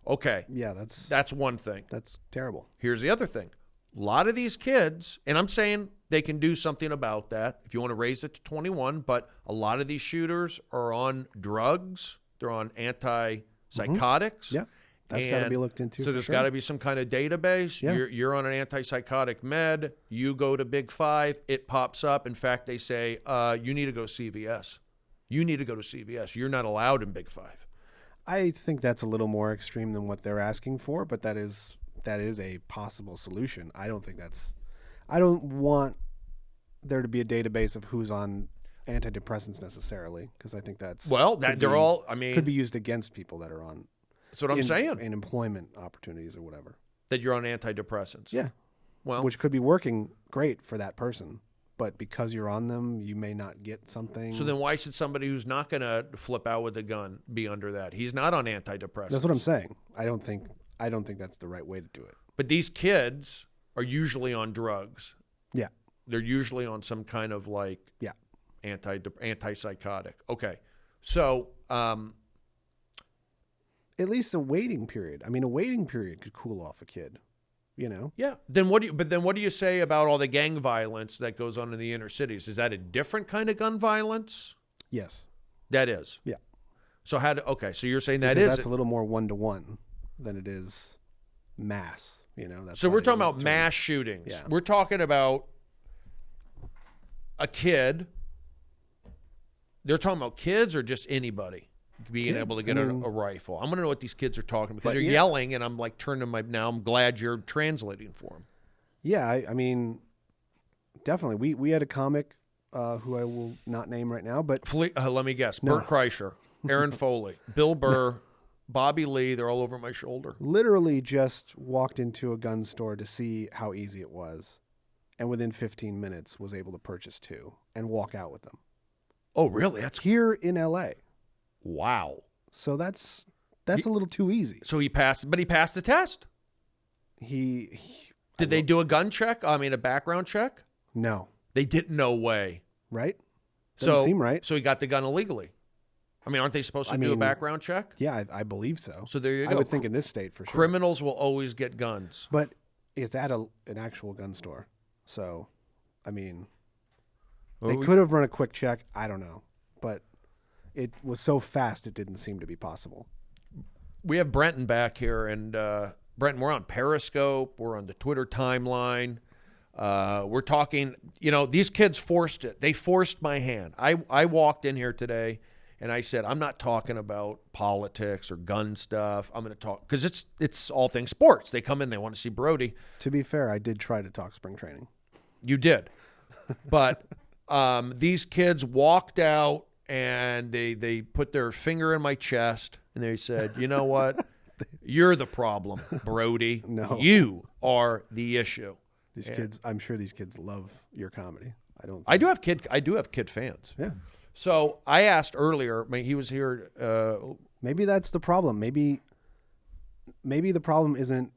B: Okay.
A: Yeah,
B: that's one thing.
A: That's terrible.
B: Here's the other thing. A lot of these kids, and I'm saying they can do something about that if you want to raise it to 21, but a lot of these shooters are on drugs. They're on antipsychotics.
A: Yeah. That's got to be looked into.
B: So there's got to be some kind of database.
A: Yeah.
B: You're on an antipsychotic med. You go to Big Five. It pops up. In fact, they say, you need to go CVS. You need to go to CVS. You're not allowed in Big Five.
A: I think that's a little more extreme than what they're asking for, but that is a possible solution. I don't want there to be a database of who's on antidepressants necessarily, because I think could be used against people that are on.
B: That's what I'm saying.
A: In employment opportunities or whatever.
B: That you're on antidepressants.
A: Yeah.
B: Well,
A: which could be working great for that person. But because you're on them, you may not get something.
B: So then why should somebody who's not going to flip out with a gun be under that? He's not on antidepressants.
A: That's what I'm saying. I don't think that's the right way to do it.
B: But these kids, are usually on drugs.
A: Yeah.
B: They're usually on some kind of like
A: Yeah.
B: antipsychotic. Okay. So,
A: At least a waiting period. I mean, a waiting period could cool off a kid, you know?
B: yeah. Then what do you say about all the gang violence that goes on in the inner cities? Is that a different kind of gun violence?
A: Yes.
B: That is.
A: Yeah.
B: So so you're saying
A: Because
B: that's
A: that's a little more one-to-one than it is mass, you know? That's
B: so
A: why
B: we're
A: it
B: talking
A: is
B: about
A: too-
B: mass shootings.
A: Yeah.
B: We're talking about a kid. They're talking about kids or just anybody being
A: Kid.
B: able to get
A: I
B: a
A: mean-
B: rifle. I'm going to know what these kids are talking because
A: But
B: they're
A: yeah.
B: yelling and I'm like turning now I'm glad you're translating for them.
A: Yeah, I mean, definitely. We had a comic who I will not name right now, but
B: Let me guess.
A: No.
B: Bert Kreischer, Aaron Foley, Bill Burr, Bobby Lee, they're all over my shoulder.
A: literally just walked into a gun store to see how easy it was, and within 15 minutes was able to purchase 2 and walk out with them
B: Oh, really? That's
A: here in LA.
B: wow.
A: So that's a little too easy.
B: So he passed the test.
A: He
B: Did they do a gun check? I mean, a background check?
A: no,
B: They didn't. No way.
A: right? Doesn't seem right.
B: So he got the gun illegally. I mean, aren't they supposed to
A: I
B: do a
A: mean,
B: background check?
A: Yeah, I believe so.
B: So there you
A: I
B: go.
A: would think in this state for sure.
B: Criminals will always get guns.
A: But it's at an actual gun store. So, I mean, they
B: Well,
A: could have run a quick check. I don't know. But it was so fast, it didn't seem to be possible.
B: we have Brenton back here, and Brenton, we're on Periscope. We're on the Twitter timeline. We're talking, these kids forced it. They forced my hand. I walked in here today, and I said, I'm not talking about politics or gun stuff. I'm going to talk, because it's all things sports. They come in, they want to see Brody.
A: To be fair, I did try to talk spring training.
B: You did. But these kids walked out, and they put their finger in my chest, and they said, you know what? You're the problem, Brody.
A: No.
B: You are the issue.
A: These kids, I'm sure these kids love your comedy.
B: I do have kid fans.
A: Yeah.
B: So I asked earlier. He was here.
A: Maybe that's the problem. Maybe the problem isn't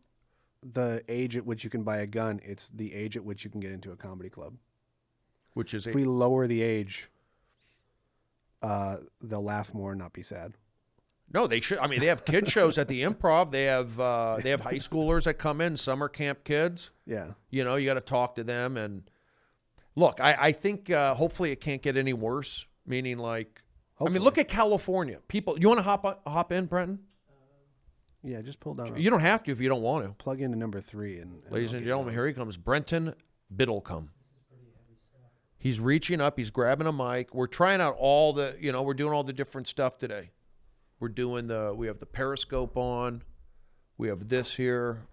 A: the age at which you can buy a gun. It's the age at which you can get into a comedy club.
B: Which is
A: If we lower the age, they'll laugh more and not be sad.
B: no, they should. I mean, they have kid shows at the Improv. They have high schoolers that come in, summer camp kids.
A: Yeah.
B: You got to talk to them. And look, I think hopefully it can't get any worse. Meaning, like,
A: Hopefully.
B: look at California. People, you want to hop in, Brenton?
A: Yeah, just pull down.
B: You don't have to if you don't want to.
A: Plug into number 3. And
B: Ladies
A: I'll
B: and
A: get
B: gentlemen,
A: going.
B: here he comes, Brenton Biddlecombe. He's reaching up. He's grabbing a mic. We're trying out all the, we're doing all the different stuff today. We're doing we have the Periscope on. We have this here.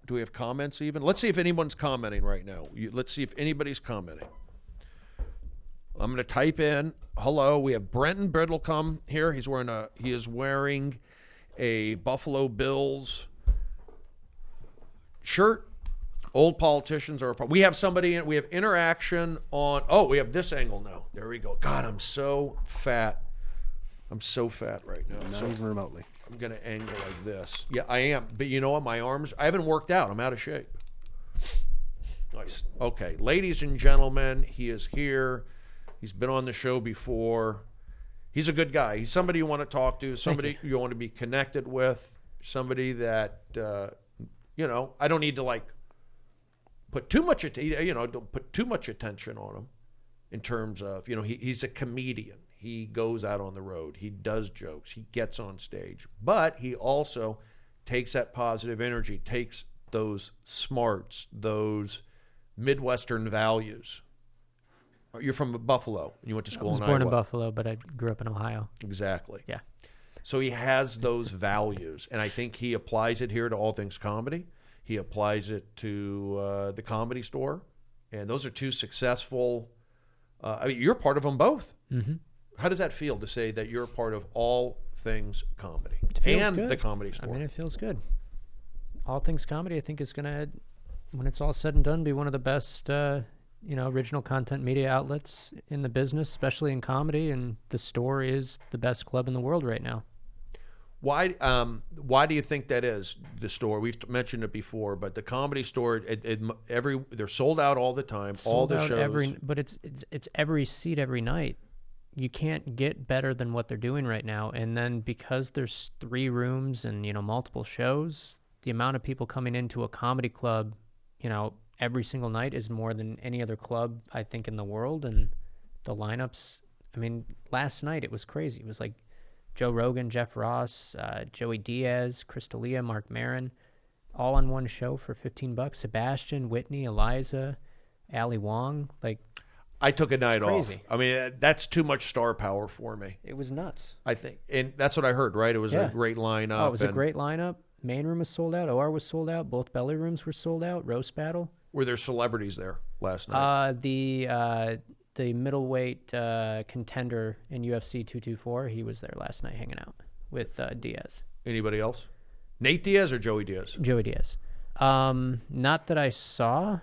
B: Do we have comments even? Let's see if anyone's commenting right now. Let's see if anybody's commenting. I'm going to type in, hello, we have Brenton Biddlecombe here. He is wearing a Buffalo Bills shirt. Old politicians are a problem. We have we have interaction on, we have this angle now. There we go. God, I'm so fat. I'm so fat right now.
A: Not
B: So
A: even remotely.
B: I'm going to angle like this. Yeah, I am. But you know what? My arms, I haven't worked out. I'm out of shape. Nice. Okay. Ladies and gentlemen, he is here. He's been on the show before. He's a good guy. He's somebody you want to talk to, somebody you want to be connected with, somebody that, I don't need to put too much, don't put too much attention on him in terms of, he's a comedian. He goes out on the road. He does jokes. He gets on stage. But he also takes that positive energy, takes those smarts, those Midwestern values. You're from Buffalo. You went to school in Iowa.
E: I was born in Buffalo, but I grew up in Ohio.
B: Exactly.
E: Yeah.
B: So he has those values, and I think he applies it here to All Things Comedy. He applies it to the Comedy Store, and those are two successful. You're part of them both.
E: Mm-hmm.
B: How does that feel to say that you're part of All Things Comedy
E: It feels
B: and
E: good.
B: the Comedy Store?
E: I mean, it feels good. All Things Comedy, I think, is going to, when it's all said and done, be one of the best, original content media outlets in the business, especially in comedy. And the Store is the best club in the world right now.
B: Why do you think that is, the store? We've mentioned it before, but the Comedy Store, they're sold out all the time, all the shows.
E: But it's every seat every night. You can't get better than what they're doing right now. And then because there's 3 rooms and, multiple shows, the amount of people coming into a comedy club, every single night is more than any other club, I think, in the world. And the lineups, last night it was crazy. It was like Joe Rogan, Jeff Ross, Joey Diaz, Chris D'Elia, Mark Maron, all on one show for $15. Sebastian, Whitney, Eliza, Ali Wong.
B: I took a night off.
E: Crazy.
B: That's too much star power for me.
E: It was nuts.
B: I think. And that's what I heard, right? It was a great lineup.
E: Oh, it was a great lineup. Main room was sold out. OR was sold out. Both belly rooms were sold out. Roast battle.
B: Were there celebrities there last night?
E: The middleweight contender in UFC 224, he was there last night hanging out with Diaz.
B: Anybody else? Nate Diaz or Joey Diaz?
E: Joey Diaz. Not that I saw,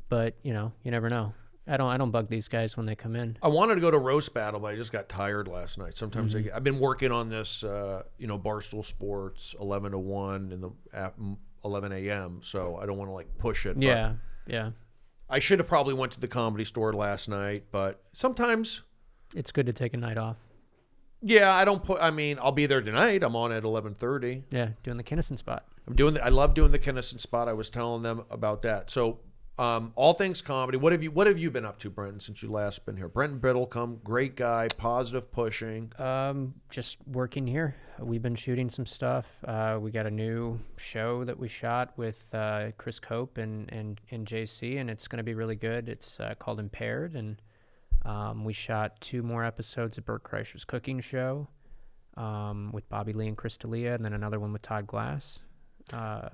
E: but you never know. I don't bug these guys when they come in.
B: I wanted to go to roast battle, but I just got tired last night. Sometimes I've been working on this, Barstool Sports 11 to 1 in the 11 a.m. So I don't want to push it.
E: Yeah.
B: I should have probably went to the Comedy Store last night, but sometimes
E: it's good to take a night off.
B: Yeah, I'll be there tonight. I'm on at 11:30.
E: Yeah, doing the Kinnison spot.
B: I love doing the Kinnison spot. I was telling them about that. So, all things comedy. What have you been up to, Brenton, since you last been here? Brenton Biddlecombe, great guy, positive pushing.
E: Just working here. We've been shooting some stuff. We got a new show that we shot with Chris Cope and JC, and it's going to be really good. It's called Impaired, and we shot 2 more episodes of Burt Kreischer's cooking show with Bobby Lee and Chris D'Elia, and then another one with Todd Glass.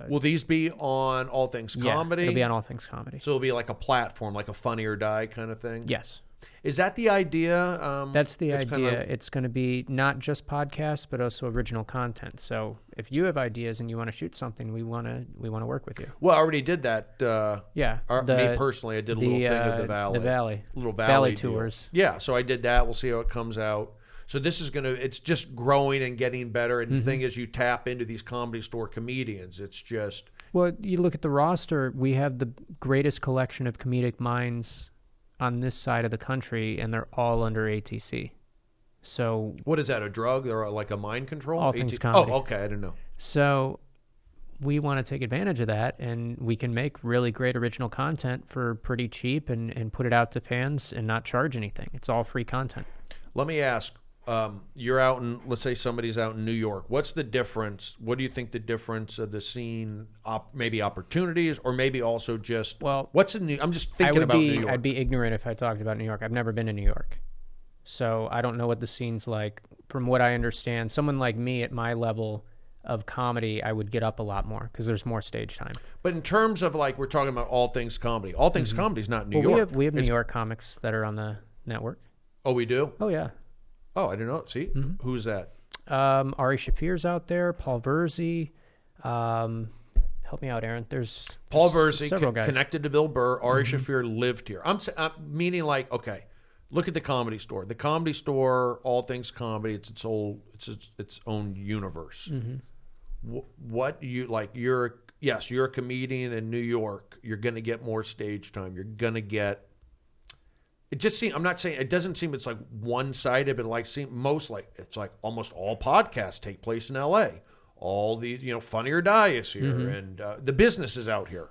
B: Will these be on All Things Comedy?
E: Yeah, it'll be on All Things Comedy.
B: So it'll be like a platform, like a Funny or Die kind of thing?
E: Yes.
B: Is that the idea?
E: That's the idea. It's going to be not just podcasts, but also original content. So if you have ideas and you want to shoot something, we want to work with you.
B: Well, I already did that. Me personally, I did a little thing with the Valley.
E: The Valley.
B: Little Valley
E: tours.
B: Yeah, so I did that. We'll see how it comes out. So this is it's just growing and getting better. And the thing is, you tap into these Comedy Store comedians. It's just...
E: Well, you look at the roster, we have the greatest collection of comedic minds on this side of the country, and they're all under ATC. So...
B: What is that, a drug or like a mind control?
E: All Things Comedy.
B: Oh, okay, I didn't know.
E: So we want to take advantage of that, and we can make really great original content for pretty cheap and put it out to fans and not charge anything. It's all free content.
B: Let me ask... you're out in, let's say somebody's out in New York. What's the difference? What do you think the difference of the scene, maybe opportunities, or maybe also just, what's in New York? I'm just thinking about New York.
E: I'd be ignorant if I talked about New York. I've never been to New York. So I don't know what the scene's like. From what I understand, someone like me at my level of comedy, I would get up a lot more because there's more stage time.
B: But in terms of we're talking about All Things Comedy. All Things Comedy is not New York.
E: We have New York comics that are on the network.
B: Oh, we do?
E: Oh, yeah.
B: Oh, I didn't know. See? Who's that?
E: Ari Shafir's out there. Paul Verzi. Help me out, Aaron. There's
B: Paul Verzi,
E: several guys.
B: Connected to Bill Burr. Ari Shafir lived here. I'm meaning okay, look at the Comedy Store. The Comedy Store, All Things Comedy, it's its own universe. What you you're a comedian in New York. You're going to get more stage time. You're going to get... It just seems, I'm not saying, it doesn't seem it's one-sided, but it's almost all podcasts take place in L.A. All these, Funny or Die is here, and the business is out here.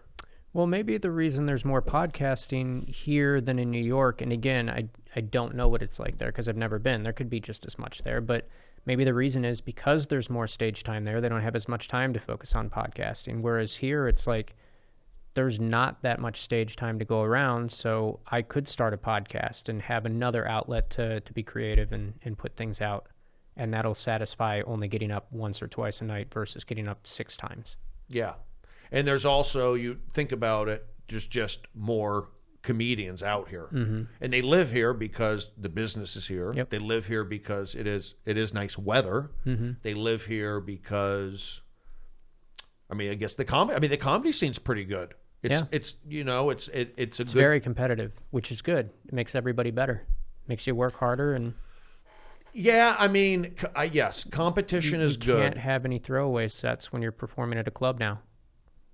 E: Well, maybe the reason there's more podcasting here than in New York, and again, I don't know what it's like there because I've never been. There could be just as much there, but maybe the reason is because there's more stage time there, they don't have as much time to focus on podcasting, whereas here it's there's not that much stage time to go around, so I could start a podcast and have another outlet to be creative and put things out, and that'll satisfy only getting up once or twice a night versus getting up 6 times.
B: Yeah. And there's also, you think about it, there's just more comedians out here. And they live here because the business is here.
E: Yep.
B: They live here because it is nice weather. They live here because, I guess the comedy scene's pretty good. It's
E: very competitive, which is good. It makes everybody better. Makes you work harder, and
B: Yeah, I mean, yes, competition is
E: You
B: good.
E: can't have any throwaway sets when you're performing at a club now,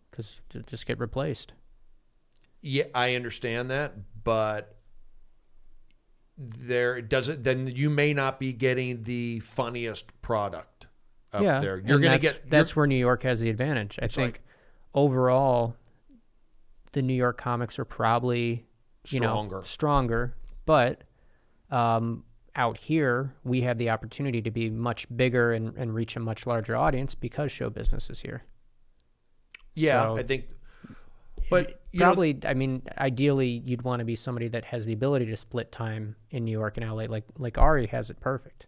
E: because just get replaced.
B: Yeah, I understand that, but there doesn't. Then you may not be getting the funniest product up there. You're
E: and
B: going to
E: that's where New York has the advantage. I think overall, the New York comics are probably stronger, but out here we have the opportunity to be much bigger and reach a much larger audience because show business is here.
B: Yeah,
E: So
B: I think. But
E: probably, I mean, ideally, you'd want to be somebody that has the ability to split time in New York and LA, like Ari has it perfect.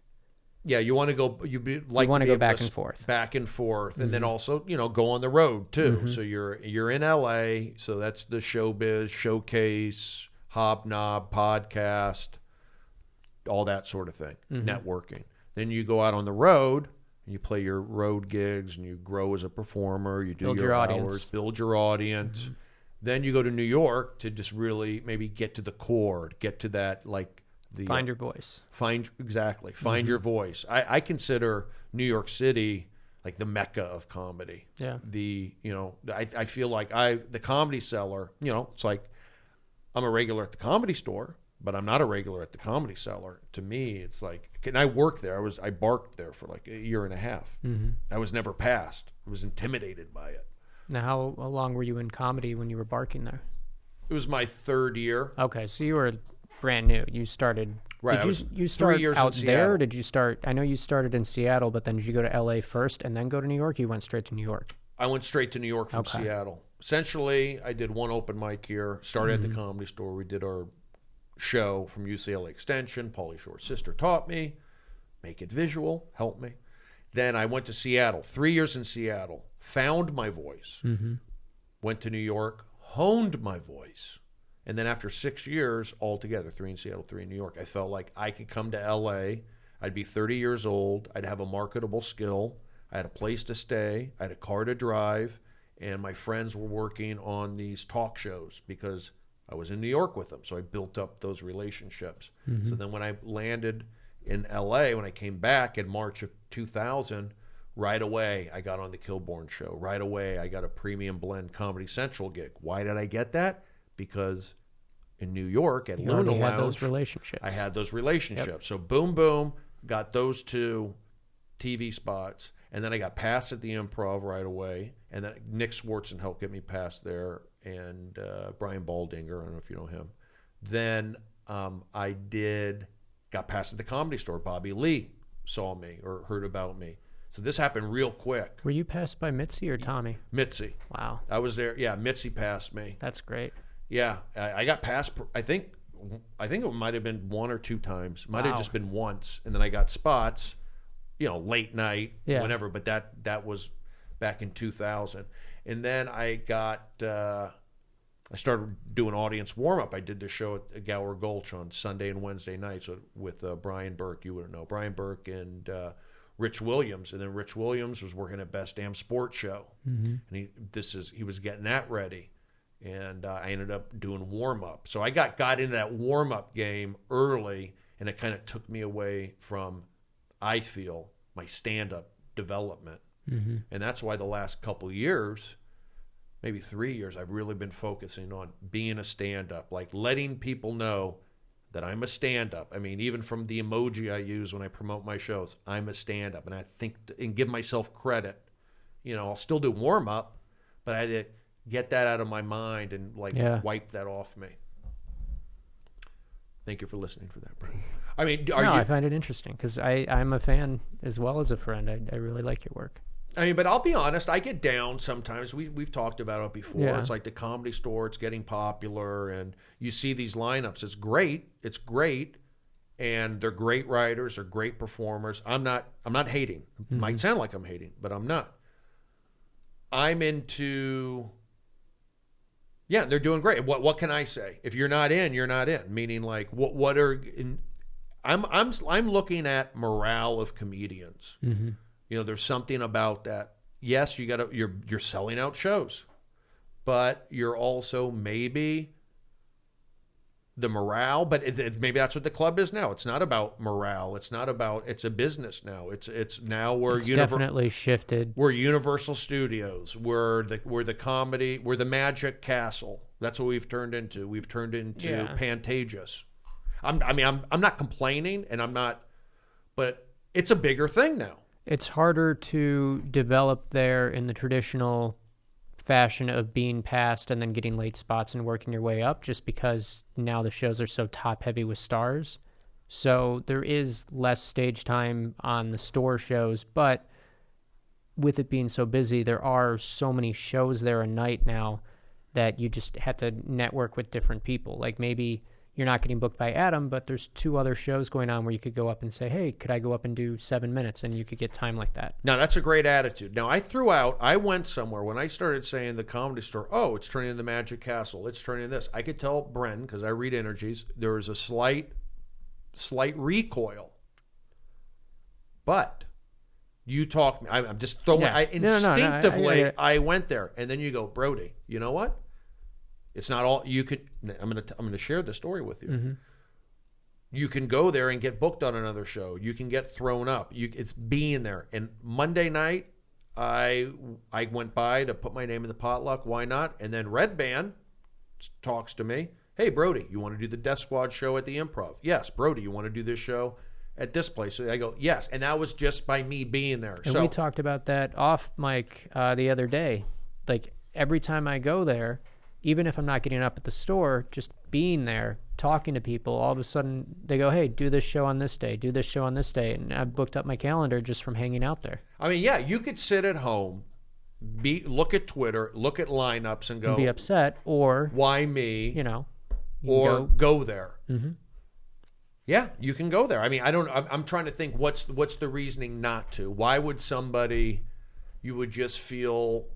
B: Yeah, you want to go. You want
E: to go back and forth,
B: and then also go on the road too. So you're in LA, so that's the showbiz showcase, hobnob, podcast, all that sort of thing, networking. Then you go out on the road and you play your road gigs and you grow as a performer. You do your hours,
E: audience.
B: Build your audience. Then you go to New York to just really maybe get to the core, get to that
E: find your voice.
B: Find your voice. I consider New York City like the mecca of comedy.
E: Yeah.
B: I feel like the Comedy Cellar. It's like I'm a regular at the Comedy Store, but I'm not a regular at the Comedy Cellar. To me, it's like, and I worked there. I barked there for like a year and a half. I was never passed. I was intimidated by it.
E: Now, how long were you in comedy when you were barking there?
B: It was my third year.
E: Okay, so you were brand new. You started.
B: Right.
E: Did you start
B: 3 years
E: out
B: in
E: there?
B: Seattle.
E: Or did you start? I know you started in Seattle, but then did you go to LA first and then go to New York? You went straight to New York.
B: I went straight to New York from Seattle. Essentially, I did one open mic here. Started at the Comedy Store. We did our show from UCLA Extension. Pauly Shore's sister taught me. Make it visual. Help me. Then I went to Seattle. 3 years in Seattle. Found my voice. Went to New York. Honed my voice. And then after 6 years altogether, 3 in Seattle, 3 in New York, I felt like I could come to LA. I'd be 30 years old. I'd have a marketable skill. I had a place to stay. I had a car to drive. And my friends were working on these talk shows because I was in New York with them. So I built up those relationships. So then when I landed in LA, when I came back in March of 2000, right away I got on the Kilborn show. Right away I got a Premium Blend Comedy Central gig. Why did I get that? Because in New York at Luna Lounge,
E: had those relationships.
B: I had those relationships. Yep. So boom, boom, got those 2 TV spots. And then I got passed at the Improv right away. And then Nick Swartzen helped get me past there. And Brian Baldinger, I don't know if you know him. Then I got passed at the Comedy Store. Bobby Lee saw me or heard about me. So this happened real quick.
E: Were you passed by Mitzi or Tommy?
B: Mitzi.
E: Wow.
B: I was there. Yeah, Mitzi passed me.
E: That's great.
B: Yeah, I got passed. I think it might have been 1 or 2 times. Might have just been once, and then I got spots. Late night, whenever. But that was back in 2000, and then I started doing audience warm up. I did the show at Gower Gulch on Sunday and Wednesday nights with Brian Burke. You wouldn't know Brian Burke and Rich Williams, and then Rich Williams was working at Best Damn Sports Show, and he was getting that ready. And I ended up doing warm-up. So I got into that warm-up game early, and it kind of took me away from, I feel, my stand-up development. And that's why the last couple years, maybe 3 years, I've really been focusing on being a stand-up, like letting people know that I'm a stand-up. I mean, even from the emoji I use when I promote my shows, I'm a stand-up. And I think, and give myself credit. I'll still do warm-up, but I had to get that out of my mind and wipe that off me. Thank you for listening for that, Brody. I mean,
E: I find it interesting because I'm a fan as well as a friend. I really like your work.
B: I mean, but I'll be honest, I get down sometimes. We've talked about it before.
E: Yeah.
B: It's like the Comedy Store, it's getting popular, and you see these lineups. It's great, and they're great writers, they're great performers. I'm not hating. It might sound like I'm hating, but I'm not. I'm into. Yeah, they're doing great. What can I say? If you're not in, you're not in. Meaning, like, what are? I'm looking at morale of comedians. There's something about that. Yes, you're selling out shows, but you're also maybe the morale, but maybe that's what the club is now. It's not about morale. It's not about. It's a business now. It's now we're
E: definitely shifted.
B: We're Universal Studios. We're the comedy. We're the Magic Castle. That's what we've turned into. We've turned into Pantages. I'm not complaining, and I'm not, but it's a bigger thing now.
E: It's harder to develop there in the traditional fashion of being passed and then getting late spots and working your way up, just because now the shows are so top heavy with stars. So there is less stage time on the store shows, but with it being so busy, there are so many shows there a night now that you just have to network with different people. Like maybe you're not getting booked by Adam, but there's 2 other shows going on where you could go up and say, hey, could I go up and do 7 minutes? And you could get time like that.
B: Now, that's a great attitude. Now, I went somewhere when I started saying the Comedy Store, oh, it's turning into the Magic Castle. It's turning into this. I could tell Bren, because I read energies, there was a slight recoil. But you talked, I'm just throwing, instinctively, I went there. And then you go, Brody, you know what? It's not all you could. I'm gonna share the story with you.
E: Mm-hmm.
B: You can go there and get booked on another show. You can get thrown up. It's being there. And Monday night, I went by to put my name in the potluck. Why not? And then Red Band talks to me. Hey, Brody, you want to do the Death Squad show at the Improv? Yes. Brody, you want to do this show at this place? So I go, yes. And that was just by me being there.
E: And we talked about that off mic the other day. Like every time I go there, even if I'm not getting up at the store, just being there, talking to people, all of a sudden they go, hey, do this show on this day, do this show on this day. And I've booked up my calendar just from hanging out there.
B: I mean, yeah, you could sit at home, look at Twitter, look at lineups and go.
E: And be upset or.
B: Why me?
E: You know.
B: Or go there.
E: Mm-hmm.
B: Yeah, you can go there. I mean, I'm trying to think what's the reasoning not to. Why would somebody, you would just feel...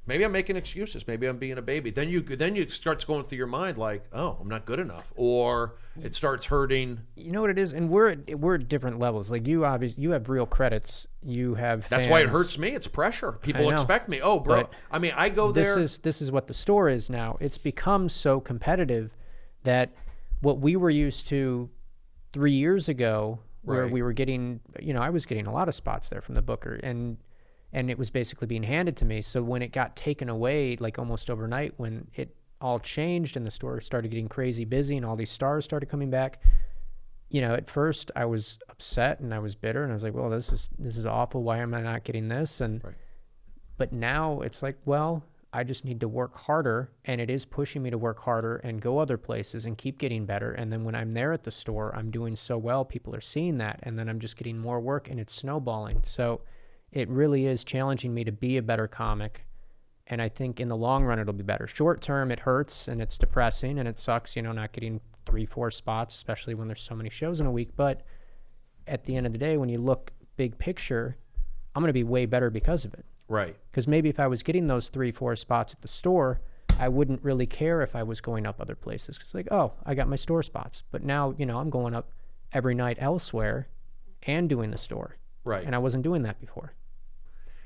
B: Maybe I'm making excuses. Maybe I'm being a baby. Then you starts going through your mind like, oh, I'm not good enough, or it starts hurting.
E: You know what it is, and we're at different levels. Like you have real credits. You have.
B: That's
E: fans.
B: why it hurts me. It's pressure. People expect me. Oh, bro.
E: But
B: I mean, I go there.
E: This is what the store is now. It's become so competitive that what we were used to 3 years ago, where we were getting, I was getting a lot of spots there from the booker, and it was basically being handed to me. So when it got taken away, like almost overnight, when it all changed and the store started getting crazy busy and all these stars started coming back, at first I was upset and I was bitter and I was like, well, this is awful. Why am I not getting this? But now it's like, well, I just need to work harder, and it is pushing me to work harder and go other places and keep getting better. And then when I'm there at the store, I'm doing so well, people are seeing that, and then I'm just getting more work and it's snowballing. So it really is challenging me to be a better comic, and I think in the long run it'll be better. Short term, it hurts and it's depressing and it sucks, not getting 3-4 spots, especially when there's so many shows in a week. But at the end of the day, when you look big picture, I'm going to be way better because of it.
B: Right.
E: Because maybe if I was getting those 3-4 spots at the store, I wouldn't really care if I was going up other places. Because like, oh, I got my store spots. But now, I'm going up every night elsewhere and doing the store.
B: Right.
E: And I wasn't doing that before.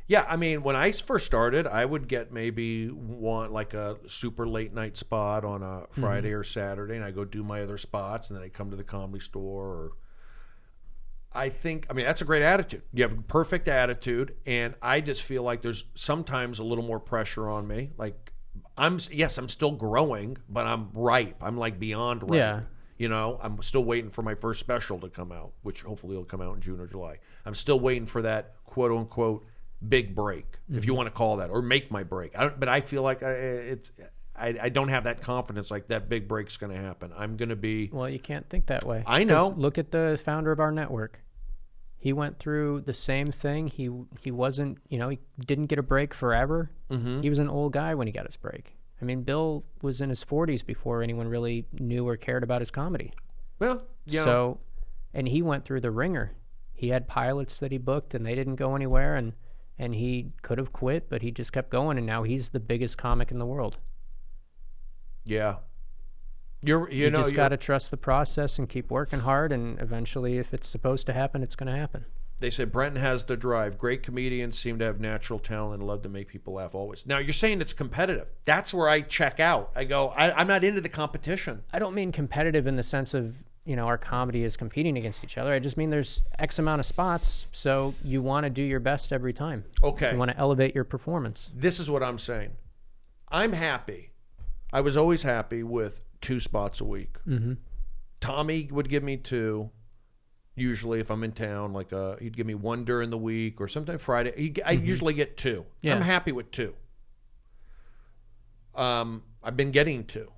B: Yeah, I mean, when I first started, I would get maybe like a super late night spot on a Friday or Saturday, and I go do my other spots, and then I come to the Comedy Store. I think, that's a great attitude. You have a perfect attitude, and I just feel like there's sometimes a little more pressure on me. Like, I'm still growing, but I'm ripe. I'm like beyond ripe.
E: Yeah.
B: I'm still waiting for my first special to come out, which hopefully will come out in June or July. I'm still waiting for that quote unquote big break, if you want to call that, or make my break. But I feel like I don't have that confidence like that big break's going to happen. I'm going to be...
E: Well, you can't think that way.
B: I know.
E: Look at the founder of our network. He went through the same thing. He wasn't, he didn't get a break forever. Mm-hmm. He was an old guy when he got his break. I mean, Bill was in his 40s before anyone really knew or cared about his comedy.
B: Well, yeah.
E: So, and he went through the ringer. He had pilots that he booked, and they didn't go anywhere, and he could have quit, but he just kept going, and now he's the biggest comic in the world.
B: Yeah.
E: You just got to trust the process and keep working hard, and eventually, if it's supposed to happen, it's going to happen.
B: They said Brenton has the drive. Great comedians seem to have natural talent and love to make people laugh always. Now, you're saying it's competitive. That's where I check out. I go, I'm not into the competition.
E: I don't mean competitive in the sense of, our comedy is competing against each other. I just mean there's X amount of spots, so you want to do your best every time.
B: Okay.
E: You want to elevate your performance.
B: This is what I'm saying. I'm happy. I was always happy with 2 spots a week.
E: Mm-hmm.
B: Tommy would give me 2. Usually, if I'm in town, he'd give me 1 during the week, or sometimes Friday. I usually get 2.
E: Yeah.
B: I'm happy with 2. I've been getting 2.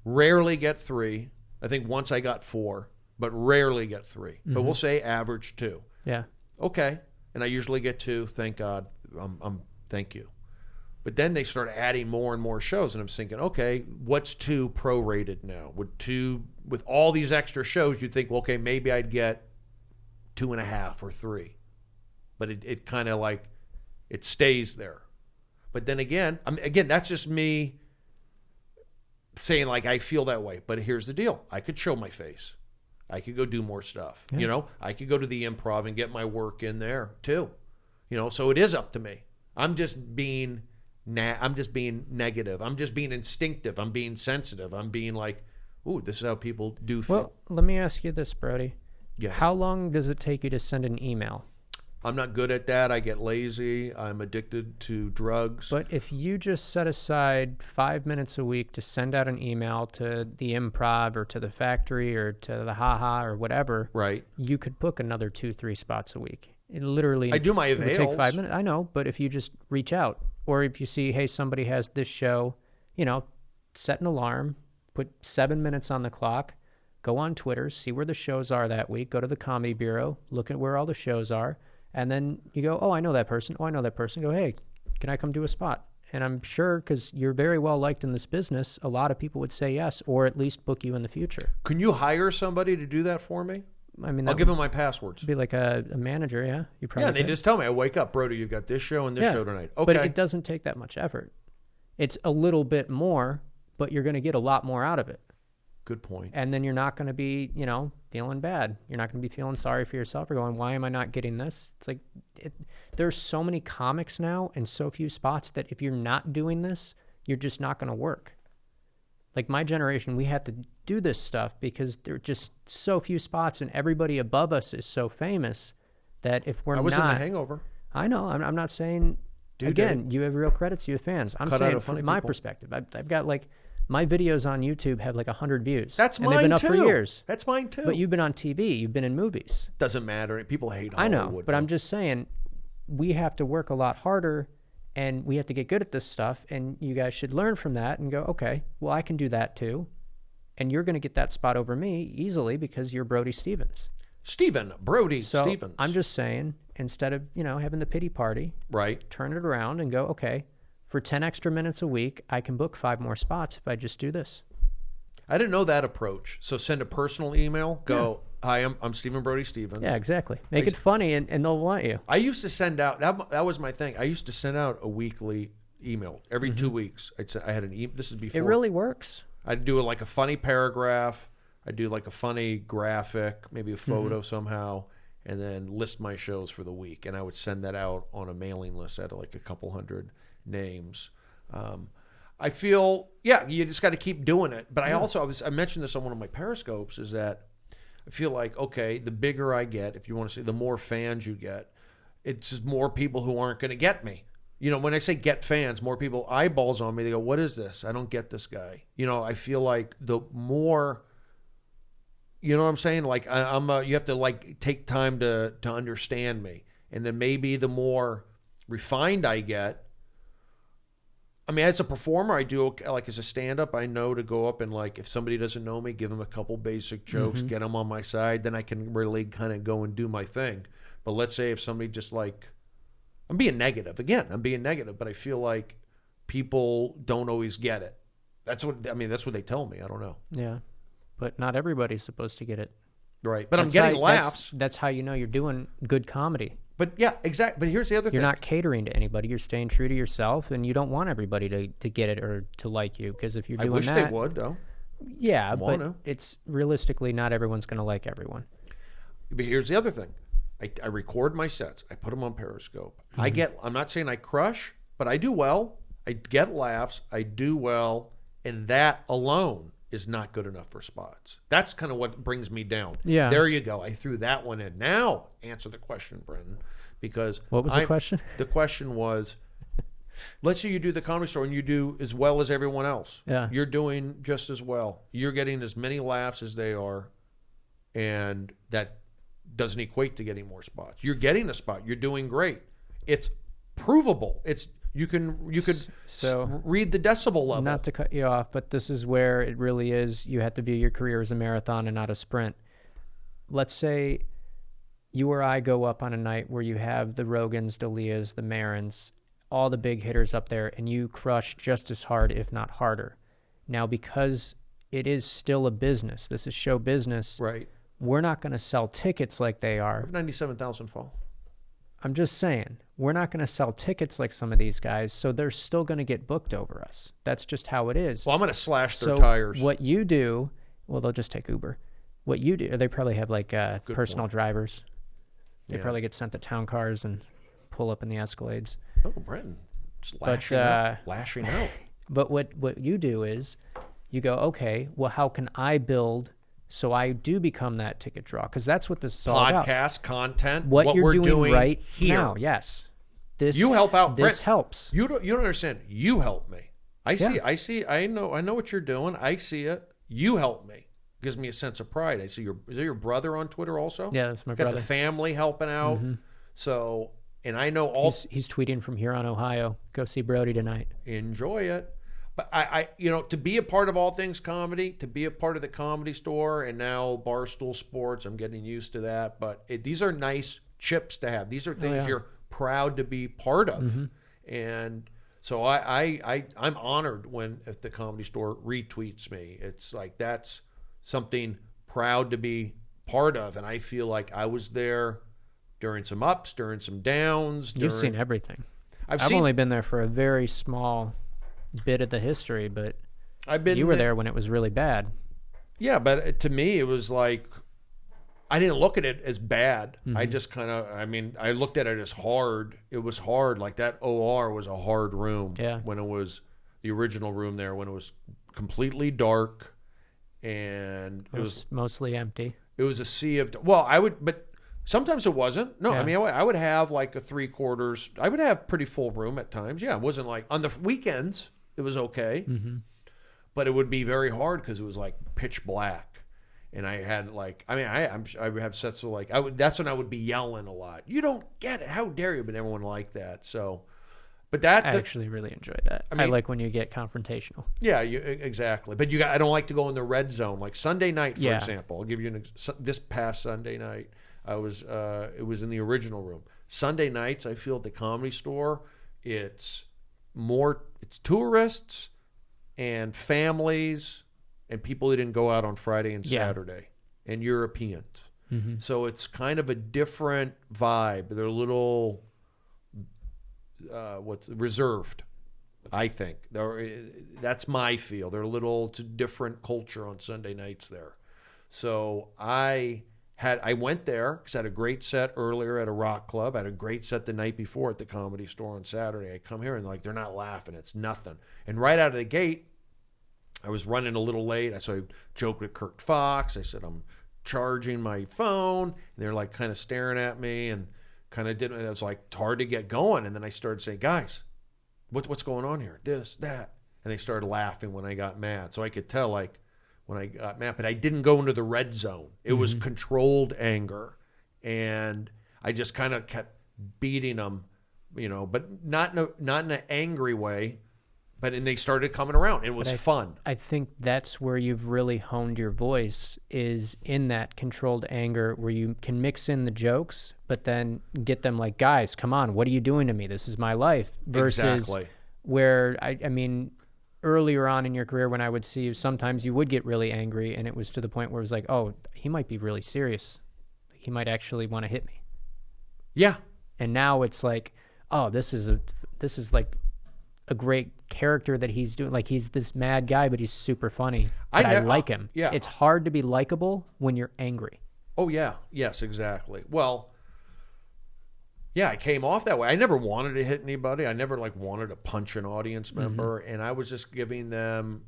B: Rarely get 3. I think once I got 4, but rarely get 3. But we'll say average 2.
E: Yeah.
B: Okay, and I usually get 2. Thank God. Thank you. But then they start adding more and more shows, and I'm thinking, okay, what's 2 prorated now? With all these extra shows, you'd think, well, okay, maybe I'd get 2.5 or 3. But it kind of it stays there. But then again, that's just me saying I feel that way. But here's the deal. I could show my face. I could go do more stuff.
E: Yeah.
B: I could go to the Improv and get my work in there too. So it is up to me. I'm just being negative. I'm just being instinctive. I'm being sensitive. I'm being ooh, this is how people do feel.
E: Well, let me ask you this, Brody.
B: Yes.
E: How long does it take you to send an email?
B: I'm not good at that. I get lazy. I'm addicted to drugs.
E: But if you just set aside 5 minutes a week to send out an email to the Improv or to the Factory or to the Haha or whatever,
B: right,
E: you could book another 2-3 spots a week. It literally
B: I do my
E: it would
B: avails.
E: take 5 minutes. I know, but if you just reach out, or if you see, hey, somebody has this show, set an alarm, put 7 minutes on the clock, go on Twitter, see where the shows are that week, go to the Comedy Bureau, look at where all the shows are. And then you go, oh, I know that person. Oh, I know that person. Go, hey, can I come do a spot? And I'm sure, because you're very well liked in this business, a lot of people would say yes, or at least book you in the future.
B: Can you hire somebody to do that for me?
E: I mean,
B: I'll give them my passwords.
E: Be like a manager, yeah. You probably
B: and they
E: could.
B: just tell me, I wake up, Brody, you've got this show and this show tonight. Okay.
E: But it doesn't take that much effort. It's a little bit more, but you're going to get a lot more out of it.
B: Good point.
E: And then you're not going to be, feeling bad. You're not going to be feeling sorry for yourself or going, why am I not getting this? It's there's so many comics now and so few spots that if you're not doing this, you're just not going to work. My generation, we had to do this stuff because there are just so few spots and everybody above us is so famous that if we're not...
B: I was in The Hangover.
E: I know. I'm not saying... Again, you have real credits, you have fans. I'm saying from my perspective, I've got my videos on YouTube have 100 views.
B: That's mine
E: and they've been up
B: too.
E: for years.
B: That's mine too.
E: But you've been on TV. You've been in movies.
B: Doesn't matter. People hate
E: I
B: Hollywood.
E: know, but I'm just saying we have to work a lot harder and we have to get good at this stuff. And you guys should learn from that and go, okay, well, I can do that too. And you're going to get that spot over me easily because you're Brody Stevens.
B: Brody
E: So
B: Stevens.
E: I'm just saying, instead of, having the pity party,
B: right,
E: turn it around and go, okay, for 10 extra minutes a week, I can book 5 more spots if I just do this.
B: I didn't know that approach. So send a personal email. Go, hi, I'm Stephen Brody Stevens.
E: Yeah, exactly. Make it funny and they'll want you.
B: I used to send out, that was my thing. I used to send out a weekly email every 2 weeks. I had an email. This is before.
E: It really works.
B: I'd do a funny paragraph. I'd do a funny graphic, maybe a photo somehow, and then list my shows for the week. And I would send that out on a mailing list at a couple hundred names. I feel, you just got to keep doing it. But I mentioned this on one of my Periscopes, is that I feel okay, the bigger I get, if you want to say, the more fans you get, it's just more people who aren't going to get me. When I say get fans, more people eyeballs on me. They go, what is this? I don't get this guy. I feel the more, you know what I'm saying? You have to take time to understand me. And then maybe the more refined I get, I mean, as a performer, I do, as a stand-up, I know to go up and, if somebody doesn't know me, give them a couple basic jokes, get them on my side, then I can really kind of go and do my thing. But let's say if somebody just, I'm being negative. Again, I'm being negative, but I feel people don't always get it. That's what they tell me. I don't know.
E: Yeah, but not everybody's supposed to get it.
B: Right, but I'm getting laughs.
E: That's how you know you're doing good comedy.
B: But yeah, exactly. But here's the other thing.
E: You're not catering to anybody. You're staying true to yourself, and you don't want everybody to get it or to like you. Because if you're doing that...
B: I wish they would, though.
E: Yeah, but it's realistically not everyone's going to like everyone.
B: But here's the other thing. I record my sets. I put them on Periscope. I'm not saying I crush, but I do well. I get laughs. I do well. And that alone is not good enough for spots. That's kind of what brings me down.
E: Yeah.
B: There you go. I threw that one in. Now answer the question, Brendan, because
E: What was the question?
B: The question was, let's say you do the Comedy Store and you do as well as everyone else.
E: Yeah.
B: You're doing just as well. You're getting as many laughs as they are, and that doesn't equate to getting more spots. You're getting a spot. You're doing great. It's provable. You could read the decibel level.
E: Not to cut you off, but this is where it really is. You have to view your career as a marathon and not a sprint. Let's say you or I go up on a night where you have the Rogans, the Leahs, the Marins, all the big hitters up there, and you crush just as hard, if not harder. Now, because it is still a business, this is show business,
B: right?
E: We're not going to sell tickets like they are.
B: 97,000 fall.
E: I'm just saying, we're not going to sell tickets like some of these guys, so they're still going to get booked over us. That's just how it is.
B: Well, I'm going to slash their
E: So
B: tires.
E: what you do, well, they'll just take Uber. What you do, they probably have like personal
B: point.
E: drivers. They
B: Yeah.
E: probably get sent to town cars and pull up in the Escalades.
B: Oh, Brendan, just
E: But,
B: lashing out.
E: But what you do is you go, okay, well, how can I build so I do become that ticket draw? Because that's what this is all about.
B: Podcast content.
E: What you're
B: we're
E: doing right
B: here.
E: now, yes. This
B: You help out.
E: This
B: Brent,
E: helps.
B: You don't understand. You help me. I
E: Yeah.
B: see. I know what you're doing. I see it. You help me. Gives me a sense of pride. I see is there your brother on Twitter also?
E: Yeah, that's my
B: Got
E: brother.
B: the family helping out. So, and I know all.
E: He's tweeting from here on Ohio. Go see Brody tonight.
B: Enjoy it. But I to be a part of All Things Comedy, to be a part of the Comedy Store, and now Barstool Sports, I'm getting used to that. But these are nice chips to have. These are things you're proud to be part of. And so I'm honored if the Comedy Store retweets me. It's like that's something proud to be part of. And I feel like I was there during some ups, during some downs.
E: You've seen everything. I've
B: seen,
E: only been there for a very small bit of the history, but you were there when it was really bad.
B: Yeah, but to me, it was like I didn't look at it as bad. I just kind of, I looked at it as hard. It was hard. Like that OR was a hard room.
E: Yeah.
B: When it was the original room there, when it was completely dark, and it was
E: mostly empty.
B: It was a sea of. But sometimes it wasn't. No,
E: Yeah.
B: I would have like a 3/4. I would have pretty full room at times. Yeah, it wasn't like on the weekends. It was okay, but it would be very hard because it was like pitch black, and I had like I would have sets of like that's when I would be yelling a lot. You don't get it. How dare you? But everyone liked that. So, but I
E: actually really enjoy that. I like when you get confrontational.
B: Yeah, exactly. But I don't like to go in the red zone. Like Sunday night, for example. I'll give you this past Sunday night. It was in the original room. Sunday nights, I feel at the Comedy Store, it's tourists and families and people who didn't go out on Friday and Saturday and Europeans. So it's kind of a different vibe. They're a little reserved, I think. That's my feel. They're it's a different culture on Sunday nights there. So I went there because I had a great set earlier at a rock club. I had a great set the night before at the Comedy Store on Saturday. I come here and they're not laughing. It's nothing. And right out of the gate, I was running a little late. So I joked with Kirk Fox. I said, I'm charging my phone. And they're like kind of staring at me and kind of didn't. And it was like hard to get going. And then I started saying, guys, what's going on here? This, that. And they started laughing when I got mad. So I could tell like, when I got mad, but I didn't go into the red zone. It was controlled anger, and I just kind of kept beating them, but not in an angry way. And they started coming around. It was fun.
E: I think that's where you've really honed your voice, is in that controlled anger where you can mix in the jokes, but then get them like, guys, come on, what are you doing to me? This is my life. Versus where, earlier on in your career when I would see you, sometimes you would get really angry, and it was to the point where it was like, oh, he might be really serious. He might actually want to hit me.
B: Yeah.
E: And now it's like, oh, this is like a great character that he's doing. Like, he's this mad guy, but he's super funny. I like him.
B: Yeah.
E: It's hard to be likable when you're angry.
B: Oh, yeah. Yes, exactly. Well, Yeah, I came off that way. I never wanted to hit anybody. I never like wanted to punch an audience member, and I was just giving them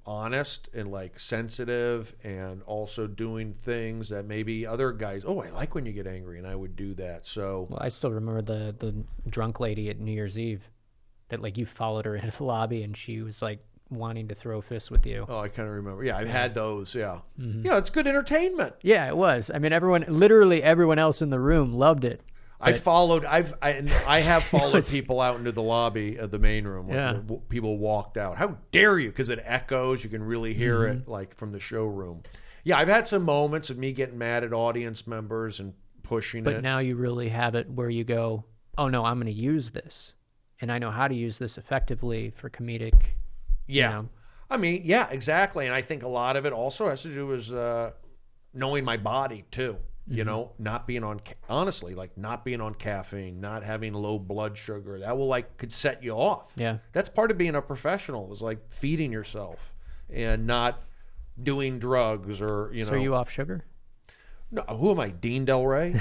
B: honest and like sensitive, and also doing things that maybe other guys, oh, I like when you get angry, and I would do that. So
E: Well, I still remember the drunk lady at New Year's Eve that like you followed her into the lobby and she was like wanting to throw fists with you.
B: I kind of remember. Yeah, I've had those. Yeah, it's good entertainment.
E: Yeah, it was. I mean, literally everyone else in the room loved it.
B: I have followed people out into the lobby of the main room when
E: Yeah.
B: people walked out. How dare you? Because it echoes. You can really hear it like from the showroom. Yeah, I've had some moments of me getting mad at audience members and pushing
E: But
B: it.
E: now you really have it where you go, oh no, I'm going to use this. And I know how to use this effectively for comedic.
B: Yeah.
E: You know.
B: I mean, yeah, exactly. And I think a lot of it also has to do with knowing my body too. You know, not being on, honestly, like not being on caffeine, not having low blood sugar. That will could set you off.
E: Yeah.
B: That's part of being a professional, is like feeding yourself and not doing drugs or,
E: So are you off sugar?
B: No, who am I, Dean Del Rey?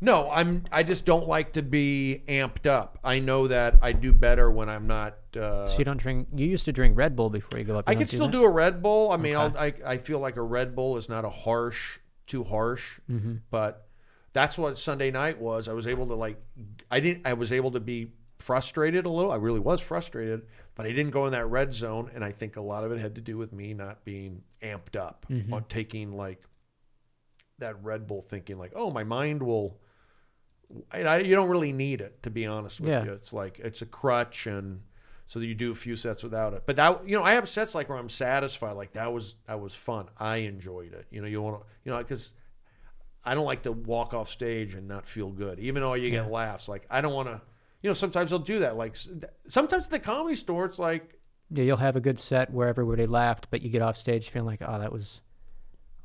B: No, I just don't like to be amped up. I know that I do better when I'm not.
E: So you don't drink. You used to drink Red Bull before you go up. You
B: I
E: don't
B: can still
E: that?
B: do a Red Bull. I mean,
E: Okay.
B: I feel like a Red Bull is not too harsh, but that's what Sunday night was. I was able to I was able to be frustrated a little. I really was frustrated, but I didn't go in that red zone. And I think a lot of it had to do with me not being amped up on taking that Red Bull, thinking oh, my mind will, you don't really need it, to be honest with you. It's it's a crutch, and so that you do a few sets without it. But that, I have sets where I'm satisfied. That was fun. I enjoyed it. You want to, because I don't like to walk off stage and not feel good, even though you get laughs. I don't want to, sometimes they'll do that. Sometimes at the Comedy Store, it's
E: Yeah, you'll have a good set where everybody laughed, but you get off stage feeling like, oh, that was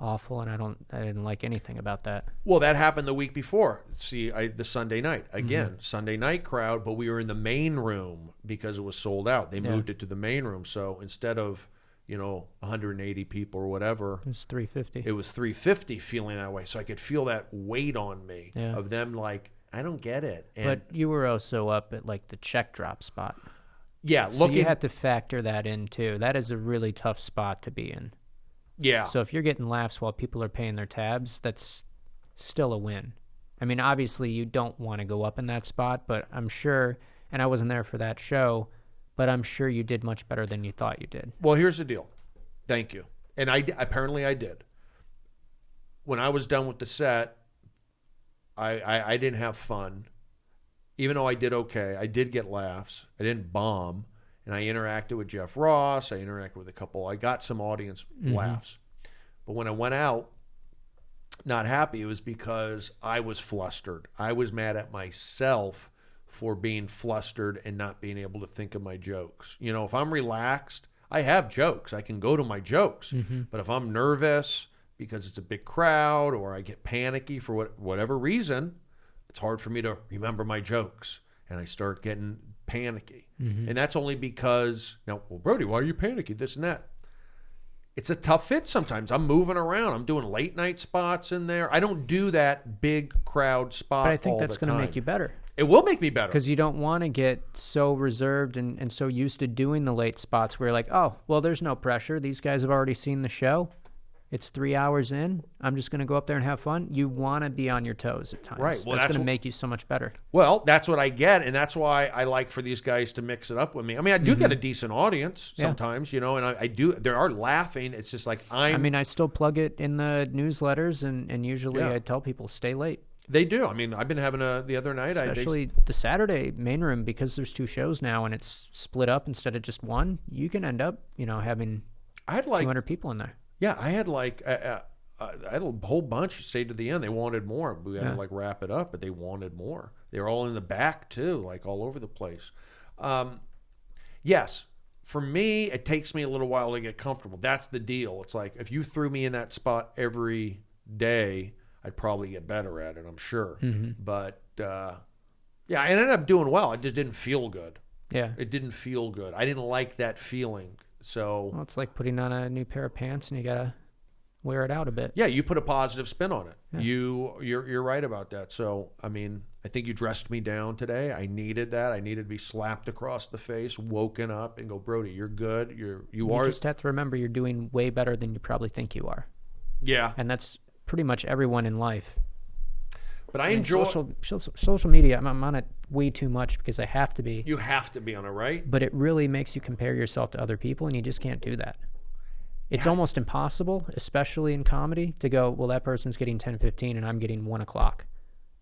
E: awful, and I didn't like anything about that.
B: well, that happened the week before. See, the Sunday night again, Sunday night crowd, but we were in the main room because it was sold out. They moved it to the main room, so instead of 180 people or whatever,
E: It was 350.
B: it was 350, feeling that way. So I could feel that weight on me of them I don't get it. And
E: But you were also up at the check drop spot.
B: yeah,
E: So
B: looking
E: you had to factor that in too. That is a really tough spot to be in.
B: yeah.
E: So if you're getting laughs while people are paying their tabs, that's still a win. I mean, obviously you don't want to go up in that spot, but I'm sure, and I wasn't there for that show, but I'm sure you did much better than you thought you did.
B: Well, here's the deal. Thank you. And apparently I did. When I was done with the set, I didn't have fun. Even though I did okay, I did get laughs. I didn't bomb. And I interacted with Jeff Ross. I interacted with a couple. I got some audience laughs. But when I went out not happy, it was because I was flustered. I was mad at myself for being flustered and not being able to think of my jokes. If I'm relaxed, I have jokes. I can go to my jokes. But if I'm nervous because it's a big crowd, or I get panicky for whatever reason, it's hard for me to remember my jokes. And I start getting panicky. And that's only because, Brody, why are you panicky? This and that. It's a tough fit sometimes. I'm moving around. I'm doing late night spots in there. I don't do that big crowd spot
E: But I think
B: all
E: that's
B: the
E: going to
B: time.
E: make you better.
B: It will make me better.
E: Because you don't want to get so reserved and so used to doing the late spots where you're like, oh, well, there's no pressure. These guys have already seen the show. It's 3 hours in. I'm just going to go up there and have fun. You want to be on your toes at times.
B: Right. Well,
E: that's
B: that's
E: going to make you so much better.
B: Well, that's what I get, and that's why I like for these guys to mix it up with me. I mean, I do get a decent audience sometimes, and I do. They are laughing. It's just
E: I mean, I still plug it in the newsletters, and usually I tell people, stay late.
B: They do. I mean, I've been having the other night.
E: Especially the Saturday main room, because there's 2 shows now, and it's split up instead of just one. You can end up, having
B: I had
E: 200 people in there.
B: Yeah, I had I had a whole bunch stay to the end. They wanted more. We had to wrap it up, but they wanted more. They were all in the back too, all over the place. Yes, for me, it takes me a little while to get comfortable. That's the deal. It's if you threw me in that spot every day, I'd probably get better at it, I'm sure. But I ended up doing well. It just didn't feel good.
E: Yeah.
B: It didn't feel good. I didn't like that feeling. So
E: Well, it's like putting on a new pair of pants, and you got to wear it out a bit.
B: yeah, you put a positive spin on it. Yeah. You're right about that. So I mean, I think you dressed me down today. I needed that. I needed to be slapped across the face, woken up, and go, Brody, you're good. You are.
E: You just have to remember you're doing way better than you probably think you are.
B: Yeah.
E: And that's pretty much everyone in life.
B: But I enjoy
E: social media. I'm on it way too much because I have to be.
B: You have to be on it, right?
E: But it really makes you compare yourself to other people, and you just can't do that. It's almost impossible, especially in comedy, to go, well, that person's getting 10:15 and I'm getting 1 o'clock.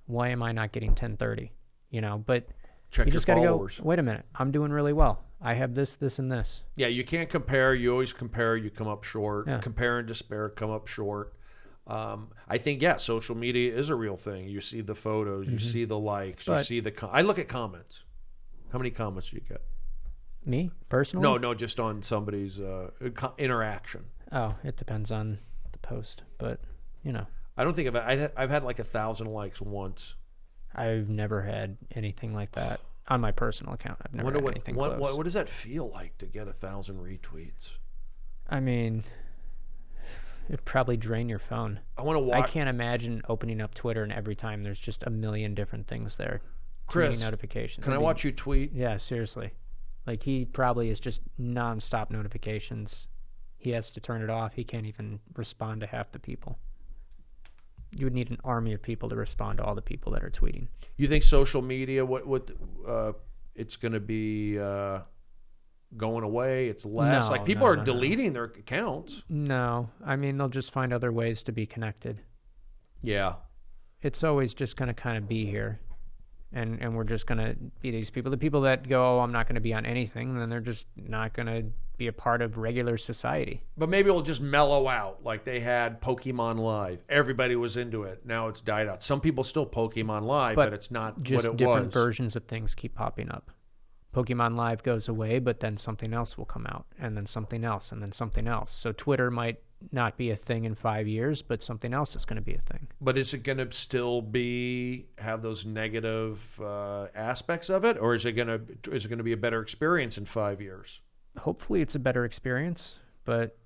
E: Why am I not getting 10:30? You know, but
B: Check
E: you
B: your
E: just got to go,
B: followers.
E: wait a minute, I'm doing really well. I have this, this, and this.
B: Yeah, you can't compare. You always compare. You come up short.
E: Yeah.
B: Compare and despair, come up short. I think, social media is a real thing. You see the photos. You see the likes. You
E: But-
B: see the... I look at comments. How many comments do you get?
E: Me, personally?
B: No, just on somebody's interaction.
E: Oh, it depends on the post. But, you know,
B: I don't think I've had like 1,000 likes once.
E: I've never had anything like that on my personal account. I've never had anything close.
B: What does that feel like to get 1,000 retweets?
E: I mean, it'd probably drain your phone.
B: I want to
E: I
B: watch.
E: can't imagine opening up Twitter and every time there's just a million different things there. Too many
B: Chris,
E: notifications.
B: can I watch you tweet?
E: Yeah, seriously. Like, he probably is just nonstop notifications. He has to turn it off. He can't even respond to half the people. You would need an army of people to respond to all the people that are tweeting.
B: You think social media, it's going to be going away? It's less.
E: No,
B: like people
E: no,
B: are
E: no, no.
B: deleting their accounts.
E: No, I mean, they'll just find other ways to be connected.
B: Yeah.
E: It's always just going to kind of be here. And we're just going to be these people. The people that go, oh, I'm not going to be on anything, then they're just not going to be a part of regular society.
B: But maybe it'll just mellow out like they had Pokemon Live. Everybody was into it. Now it's died out. Some people still Pokemon Live, but it's not
E: just
B: what it
E: different
B: was.
E: versions of things keep popping up. Pokemon Live goes away, but then something else will come out, and then something else, and then something else. So Twitter might not be a thing in 5 years, but something else is going to be a thing.
B: But is it going to still have those negative aspects of it, or is it going to be a better experience in 5 years?
E: Hopefully it's a better experience, but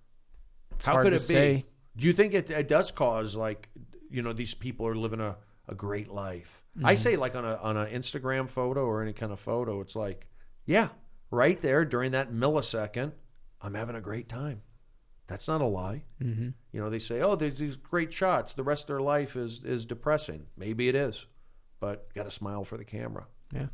E: it's
B: How
E: hard
B: could
E: to
B: it
E: say.
B: be? Do you think it does cause, like, these people are living a great life? I say, like, on an Instagram photo or any kind of photo, it's like, yeah, right there during that millisecond, I'm having a great time. That's not a lie.
E: Mm-hmm.
B: They say, oh, there's these great shots. The rest of their life is depressing. Maybe it is, but got to smile for the camera.
E: Yeah.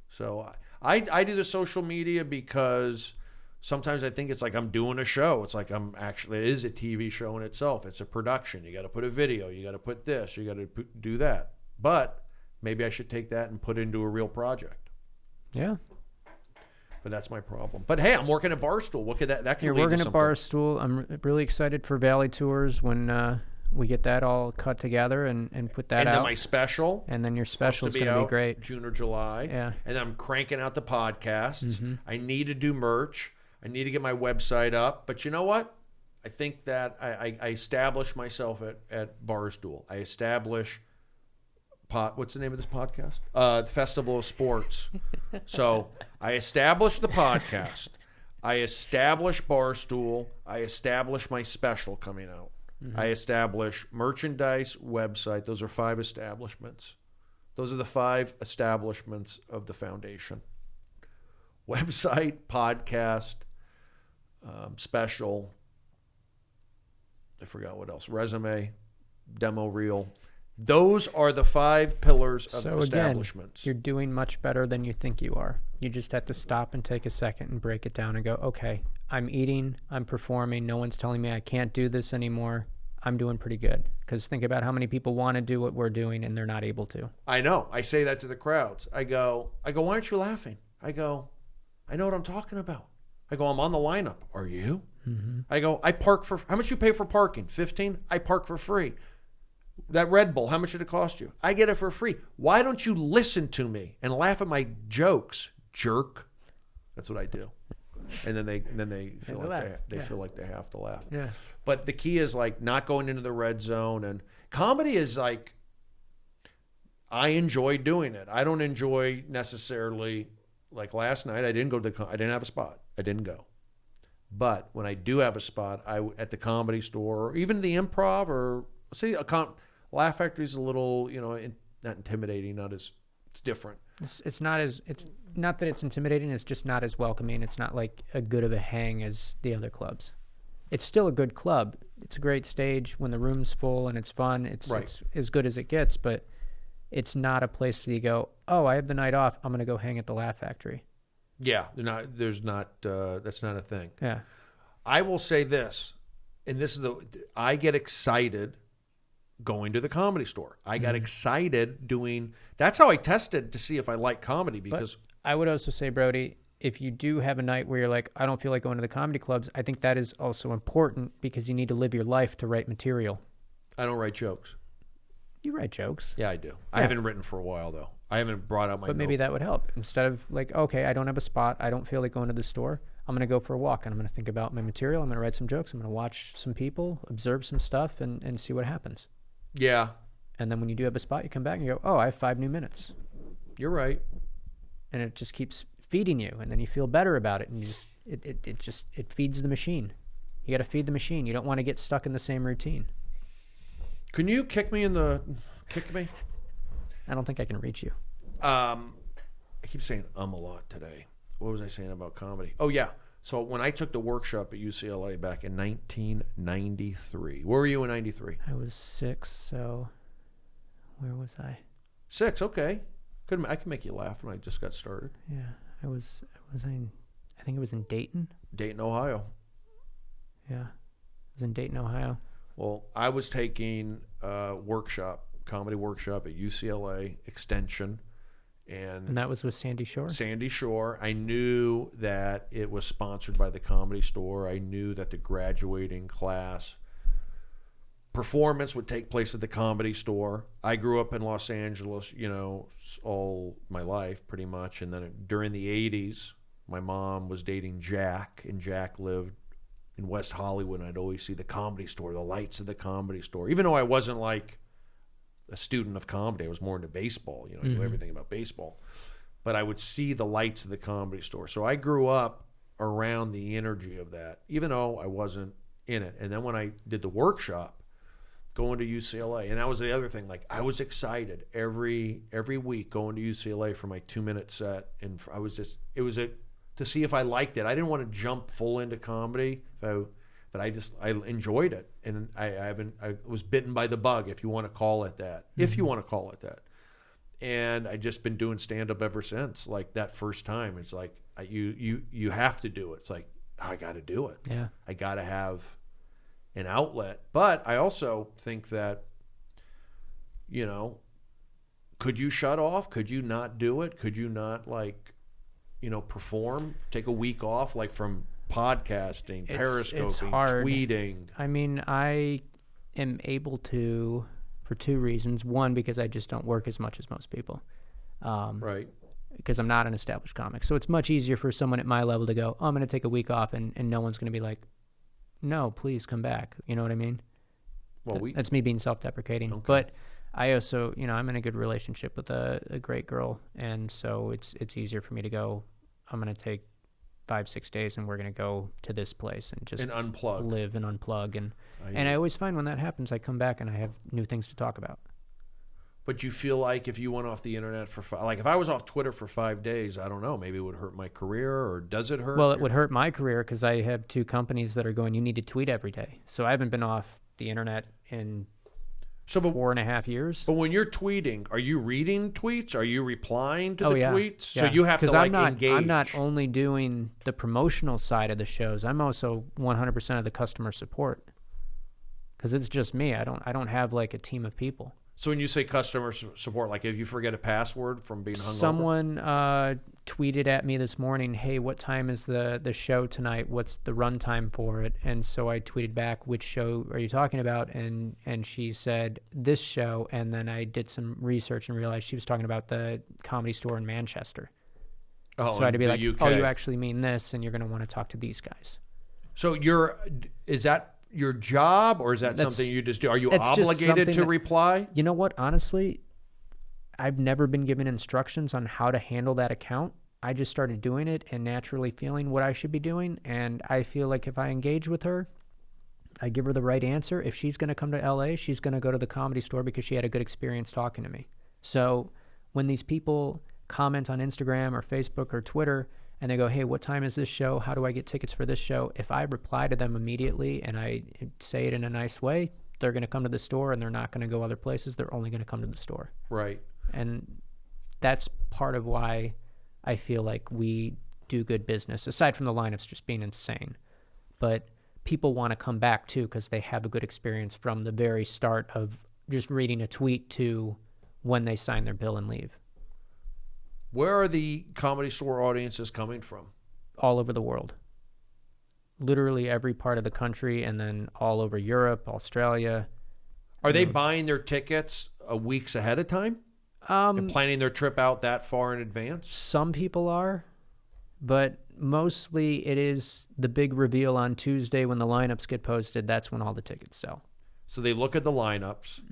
B: So I do the social media because sometimes I think it's like I'm doing a show. It's like it is a TV show in itself. It's a production. You got to put a video. You got to put this. You got to do that. But maybe I should take that and put it into a real project.
E: Yeah.
B: But that's my problem. But hey, I'm working at Barstool. Look at that. That can
E: You're
B: lead to
E: working at
B: something.
E: Barstool. I'm really excited for Valley Tours when we get that all cut together and put that
B: And
E: out.
B: then my special.
E: And then your special is
B: Supposed
E: going to
B: out
E: be great.
B: June or July.
E: Yeah.
B: And then I'm cranking out the podcasts.
E: Mm-hmm.
B: I need to do merch. I need to get my website up. But you know what? I think that I established myself at Barstool. I establish what's the name of this podcast? The Festival of Sports. So I established the podcast. I established Barstool. I established my special coming out. I establish merchandise, website. Those are 5 establishments. Those are the 5 establishments of the foundation. Website, podcast, special. I forgot what else. Resume, demo reel. Those are the 5 pillars of
E: So
B: establishments.
E: again, you're doing much better than you think you are. You just have to stop and take a second and break it down and go, okay, I'm eating, I'm performing, no one's telling me I can't do this anymore. I'm doing pretty good. Because think about how many people want to do what we're doing and they're not able to.
B: I know. I say that to the crowds. I go, why aren't you laughing? I go, I know what I'm talking about. I go, I'm on the lineup. Are you?
E: Mm-hmm.
B: I go, I park for, how much you pay for parking? 15? I park for free. That Red Bull, how much did it cost you? I get it for free. Why don't you listen to me and laugh at my jokes, jerk? That's what I do. And then they feel like they feel like they have to laugh.
E: Yeah.
B: But the key is like not going into the red zone, and comedy is like, I enjoy doing it. I don't enjoy necessarily, like last night I didn't have a spot. I didn't go. But when I do have a spot, at the Comedy Store or even the Improv or see Laugh Factory is a little, not intimidating, not as It's different.
E: It's not that it's intimidating. It's just not as welcoming. It's not like a good of a hang as the other clubs. It's still a good club. It's a great stage when the room's full and it's fun. It's as good as it gets, but it's not a place that you go, oh, I have the night off. I'm going to go hang at the Laugh Factory.
B: Yeah, that's not a thing.
E: Yeah.
B: I will say this, and I get excited going to the Comedy Store. I got excited that's how I tested to see if I like comedy, because
E: But I would also say, Brody, if you do have a night where you're like, I don't feel like going to the comedy clubs, I think that is also important because you need to live your life to write material.
B: I don't write jokes.
E: You write jokes.
B: Yeah, I do. I haven't written for a while, though. I haven't brought out my
E: But maybe that would help. Instead of like, okay, I don't have a spot. I don't feel like going to the store. I'm going to go for a walk and I'm going to think about my material. I'm going to write some jokes. I'm going to watch some people, observe some stuff, and see what happens.
B: Yeah.
E: And then when you do have a spot, you come back and you go, oh, I have 5 new minutes.
B: You're right.
E: And it just keeps feeding you, and then you feel better about it, and it feeds the machine. You got to feed the machine. You don't want to get stuck in the same routine.
B: Can you kick me?
E: I don't think I can reach you.
B: I keep saying a lot today. What was I saying about comedy? Oh yeah. So when I took the workshop at UCLA back in 1993, where were you in 93?
E: I was 6, so where was I?
B: 6, okay. I can make you laugh when I just got started.
E: Yeah, I think it was in Dayton.
B: Dayton, Ohio.
E: Yeah, it was in Dayton, Ohio.
B: Well, I was taking a comedy workshop at UCLA Extension. And
E: that was with Sandy Shore?
B: Sandy Shore. I knew that it was sponsored by the Comedy Store. I knew that the graduating class performance would take place at the Comedy Store. I grew up in Los Angeles, all my life pretty much. And then during the 80s, my mom was dating Jack, and Jack lived in West Hollywood. And I'd always see the Comedy Store, the lights of the Comedy Store. Even though I wasn't like a student of comedy, I was more into baseball. I knew everything about baseball. But I would see the lights of the Comedy Store. So I grew up around the energy of that, even though I wasn't in it. And then when I did the workshop, going to UCLA, and that was the other thing. Like, I was excited every week going to UCLA for my 2-minute set, and to see if I liked it. I didn't want to jump full into comedy, but I enjoyed it, and I was bitten by the bug, if you want to call it that. If you want to call it that. And I just been doing stand up ever since. Like that first time, it's like you have to do it. It's like, I got to do it.
E: Yeah,
B: I got to have an outlet. But I also think that, could you shut off? Could you not do it? Could you not perform? Take a week off, like from podcasting, periscoping, tweeting.
E: I mean, I am able to for 2 reasons. One, because I just don't work as much as most people.
B: Right.
E: Because I'm not an established comic. So it's much easier for someone at my level to go, oh, I'm going to take a week off, and no one's going to be like, no, please come back. You know what I mean?
B: Well,
E: that's me being self-deprecating. Okay. But I also, I'm in a good relationship with a great girl, and so it's easier for me to go, I'm going to take 5-6 days and we're going to go to this place and just
B: unplug,
E: live and unplug. And I always find when that happens, I come back and I have new things to talk about.
B: But you feel like if you went off the internet for if I was off Twitter for 5 days, I don't know, maybe it would hurt my career, or does it hurt?
E: Well, it would hurt my career because I have 2 companies that are going, you need to tweet every day. So I haven't been off the internet in 4.5 years.
B: But when you're tweeting, are you reading tweets? Are you replying to the tweets?
E: Yeah.
B: So you have to engage.
E: I'm not only doing the promotional side of the shows. I'm also 100% of the customer support because it's just me. I don't have like a team of people.
B: So when you say customer support, like if you forget a password from being hungover?
E: Someone tweeted at me this morning, hey, what time is the show tonight? What's the runtime for it? And so I tweeted back, which show are you talking about? And she said, this show. And then I did some research and realized she was talking about the Comedy Store in Manchester.
B: Oh,
E: so I had to be like,
B: UK.
E: oh, you actually mean this, and you're going to want to talk to these guys.
B: So is that your job, or is that something you just do? Are you obligated to reply?
E: You know what? Honestly, I've never been given instructions on how to handle that account. I just started doing it and naturally feeling what I should be doing. And I feel like if I engage with her, I give her the right answer. If she's going to come to LA, she's going to go to the Comedy Store because she had a good experience talking to me. So when these people comment on Instagram or Facebook or Twitter and they go, hey, what time is this show? How do I get tickets for this show? If I reply to them immediately and I say it in a nice way, they're going to come to the store and they're not going to go other places. They're only going to come to the store.
B: Right.
E: And that's part of why I feel like we do good business, aside from the lineups just being insane. But people want to come back too because they have a good experience from the very start of just reading a tweet to when they sign their bill and leave.
B: Where are the Comedy Store audiences coming from?
E: All over the world. Literally every part of the country, and then all over Europe, Australia.
B: Are they buying their tickets weeks ahead of time? And planning their trip out that far in advance?
E: Some people are, but mostly it is the big reveal on Tuesday when the lineups get posted. That's when all the tickets sell.
B: So they look at the lineups,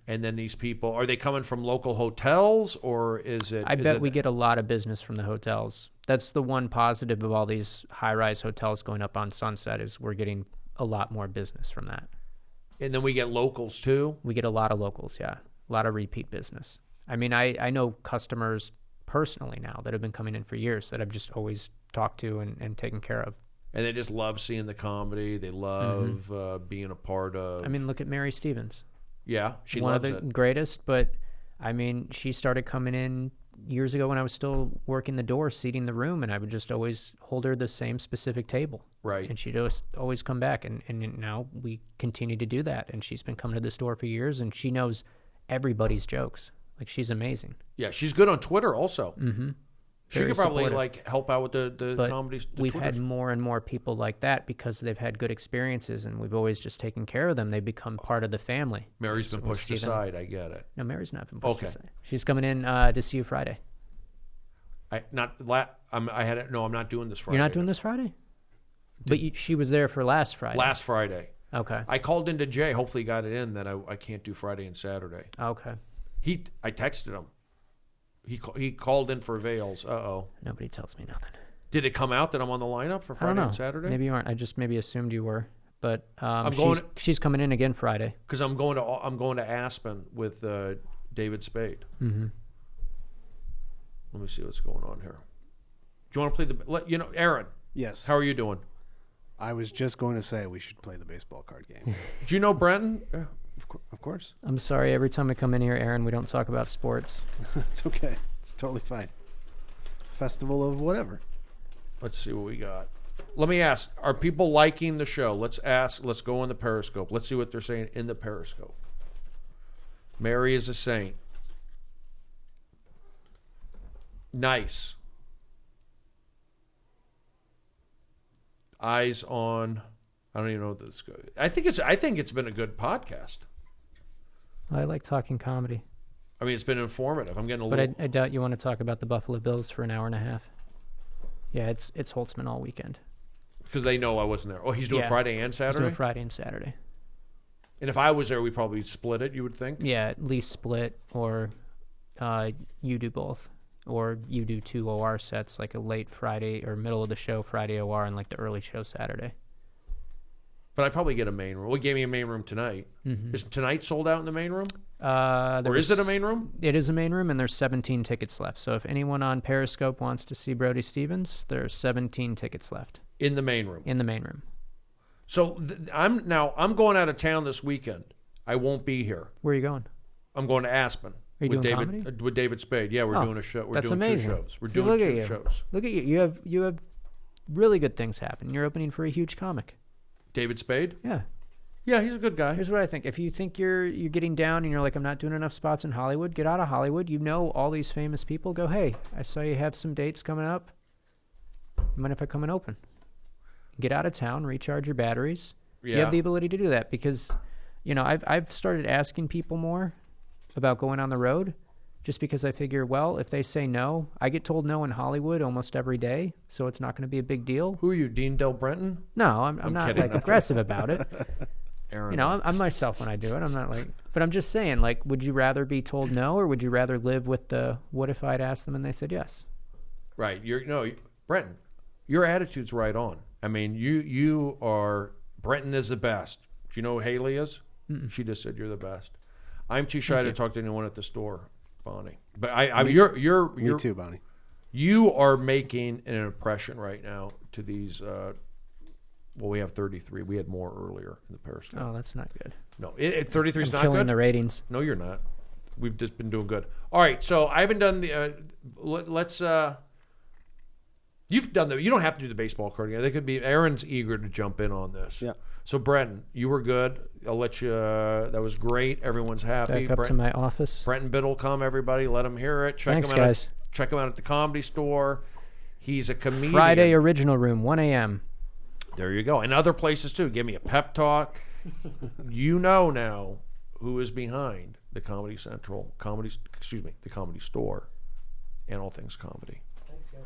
B: and then these people, are they coming from local hotels, or is it...
E: I bet we get a lot of business from the hotels. That's the one positive of all these high-rise hotels going up on Sunset is we're getting a lot more business from that.
B: And then we get locals, too?
E: We get a lot of locals, yeah. A lot of repeat business. I mean, I know customers personally now that have been coming in for years that I've just always talked to and taken care of.
B: And they just love seeing the comedy. They love being a part of...
E: I mean, look at Mary Stevens.
B: Yeah, she
E: one
B: loves
E: of the
B: it.
E: greatest, but I mean, she started coming in years ago when I was still working the door, seating the room, and I would just always hold her the same specific table.
B: Right.
E: And she'd always come back, and now we continue to do that, and she's been coming to the store for years, and she knows everybody's jokes. Like, she's amazing.
B: Yeah, she's good on Twitter also.
E: Mm-hmm.
B: She
E: Very
B: could probably
E: supportive.
B: help out with the
E: But
B: comedy.
E: we've
B: Twitter.
E: had more and more people like that because they've had good experiences, and we've always just taken care of them. They become part of the family.
B: Mary's been
E: We'll
B: pushed
E: see them.
B: aside. I get it.
E: No, Mary's not been pushed
B: Okay.
E: aside. She's coming in to see you Friday.
B: I'm not doing this Friday.
E: You're not doing this Friday? But she was there for last Friday.
B: Last Friday.
E: Okay.
B: I called into Jay. Hopefully he got it in that I can't do Friday and Saturday.
E: Okay.
B: I texted him. He called in for Vales. Uh-oh.
E: Nobody tells me nothing.
B: Did it come out that I'm on the lineup for
E: I don't
B: Friday
E: know.
B: and Saturday?
E: Maybe you aren't. I just maybe assumed you were. But she's coming in again Friday.
B: Because I'm going to Aspen with David Spade.
E: Mm-hmm.
B: Let me see what's going on here. Do you want to play Aaron?
A: Yes.
B: How are you doing?
A: I was just going to say we should play the baseball card game.
B: Do you know Brenton?
A: Of course.
E: I'm sorry. Every time I come in here, Aaron, we don't talk about sports.
A: It's okay. It's totally fine. Festival of whatever.
B: Let's see what we got. Let me ask, are people liking the show? Let's go in the Periscope. Let's see what they're saying in the Periscope. Mary is a saint. Nice. Eyes on. I don't even know what this goes. I think it's been a good podcast.
E: I like talking comedy.
B: I mean, it's been informative. I'm getting a
E: But
B: little.
E: I doubt you want to talk about the Buffalo Bills for an hour and a half. Yeah, it's Holtzman all weekend.
B: Because they know I wasn't there. Oh, he's doing
E: Yeah.
B: Friday and Saturday?
E: He's doing Friday and Saturday.
B: And if I was there, we probably split it, you would think?
E: Yeah, at least split, or you do both. Or you do 2 OR sets, like a late Friday or middle of the show Friday OR and like the early show Saturday.
B: But I'd probably get a main room. We gave me a main room tonight.
E: Mm-hmm.
B: Is tonight sold out in the main room?
E: Or
B: is it a main room?
E: It is a main room, and there's 17 tickets left. So if anyone on Periscope wants to see Brody Stevens, there's 17 tickets left.
B: In the main room.
E: In the main room.
B: So I'm going out of town this weekend. I won't be here.
E: Where are you going?
B: I'm going to Aspen.
E: Are you
B: with
E: doing
B: David,
E: comedy?
B: with David Spade. Yeah, we're doing a show. We're
E: That's
B: doing
E: amazing.
B: 2 shows. We're
E: See,
B: doing
E: look
B: 2
E: at you.
B: shows.
E: Look at you. You have really good things happen. You're opening for a huge comic.
B: David Spade?
E: Yeah.
B: Yeah, he's a good guy.
E: Here's what I think. If you think you're getting down and you're like, I'm not doing enough spots in Hollywood, get out of Hollywood. You know all these famous people. Go, hey, I saw you have some dates coming up. Mind if I come and open? Get out of town, recharge your batteries.
B: Yeah.
E: You have the ability to do that because, I've started asking people more about going on the road just because I figure, well, if they say no, I get told no in Hollywood almost every day, so it's not going to be a big deal.
B: Who are you, Dean Del Brenton?
E: No, I'm not
B: kidding.
E: like aggressive about it.
B: Aaron.
E: I'm myself when I do it. I'm not like, but I'm just saying, like, would you rather be told no, or would you rather live with the what if I'd asked them and they said yes?
B: Right. Brenton, your attitude's right on. I mean, you are, Brenton is the best. Do you know who Haley is?
E: Mm-mm.
B: She just said you're the best. I'm too shy to talk to anyone at the store. Bonnie. But you're
A: Me too, Bonnie.
B: You are making an impression right now to these. Well, we have 33. We had more earlier in the Periscope.
E: Oh, that's not good.
B: No, 33 is
E: I'm
B: not
E: killing
B: good.
E: the ratings.
B: No, you're not. We've just been doing good. All right, so I haven't done the. Let's. You've done the. You don't have to do the baseball card again. They could be. Aaron's eager to jump in on this.
A: Yeah.
B: So Brenton, you were good. I'll let you. That was great. Everyone's happy.
E: Back up to my office.
B: Brenton Biddle, come everybody. Let him hear it.
E: Thanks, guys.
B: Check him out at the Comedy Store. He's a comedian.
E: Friday Original Room, 1 a.m.
B: There you go. And other places too. Give me a pep talk. You know now who is behind the Comedy Central, the Comedy Store, and all things comedy.
E: Thanks, guys.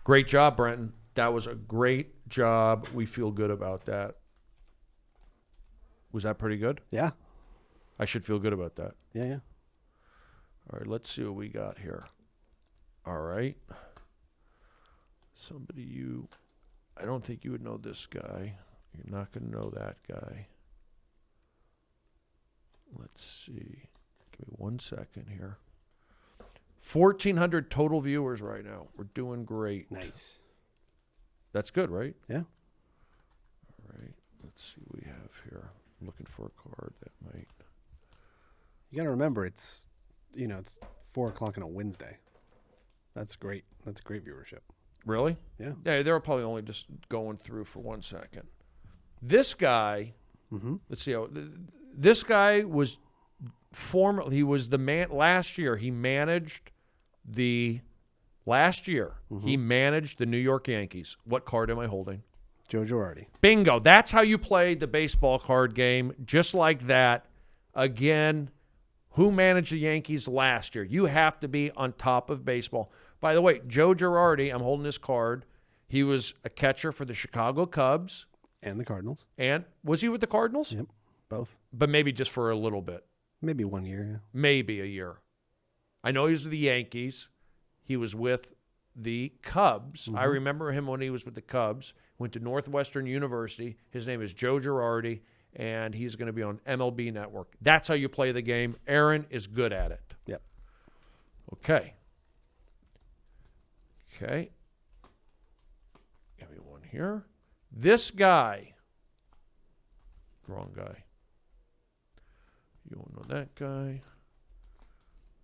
B: Great job, Brenton. That was a great job. We feel good about that. Was that pretty good?
A: Yeah.
B: I should feel good about that.
A: Yeah.
B: All right, let's see what we got here. All right. I don't think you would know this guy. You're not going to know that guy. Let's see. Give me 1 second here. 1,400 total viewers right now. We're doing great.
A: Nice.
B: That's good, right?
A: Yeah.
B: All right. Let's see what we have here. I'm looking for a card that might.
A: You got to remember, it's 4:00 on a Wednesday. That's great. That's great viewership.
B: Really?
A: Yeah.
B: Yeah, they're probably only just going through for 1 second. This guy, let's see. This guy was he was the man last year. He managed the New York Yankees. What card am I holding?
A: Joe Girardi.
B: Bingo. That's how you play the baseball card game, just like that. Again, who managed the Yankees last year? You have to be on top of baseball. By the way, Joe Girardi, I'm holding this card. He was a catcher for the Chicago Cubs.
A: And the Cardinals.
B: And was he with the Cardinals?
A: Yep, both.
B: But maybe just for a little bit.
A: Maybe 1 year, yeah.
B: Maybe a year. I know he was with the Yankees. He was with the Cubs. I remember him when he was with the Cubs. Went to Northwestern University. His name is Joe Girardi, and he's going to be on MLB Network. That's how you play the game. Aaron is good at it.
A: Yep.
B: Okay. Give me one here. This guy. Wrong guy. You won't know that guy.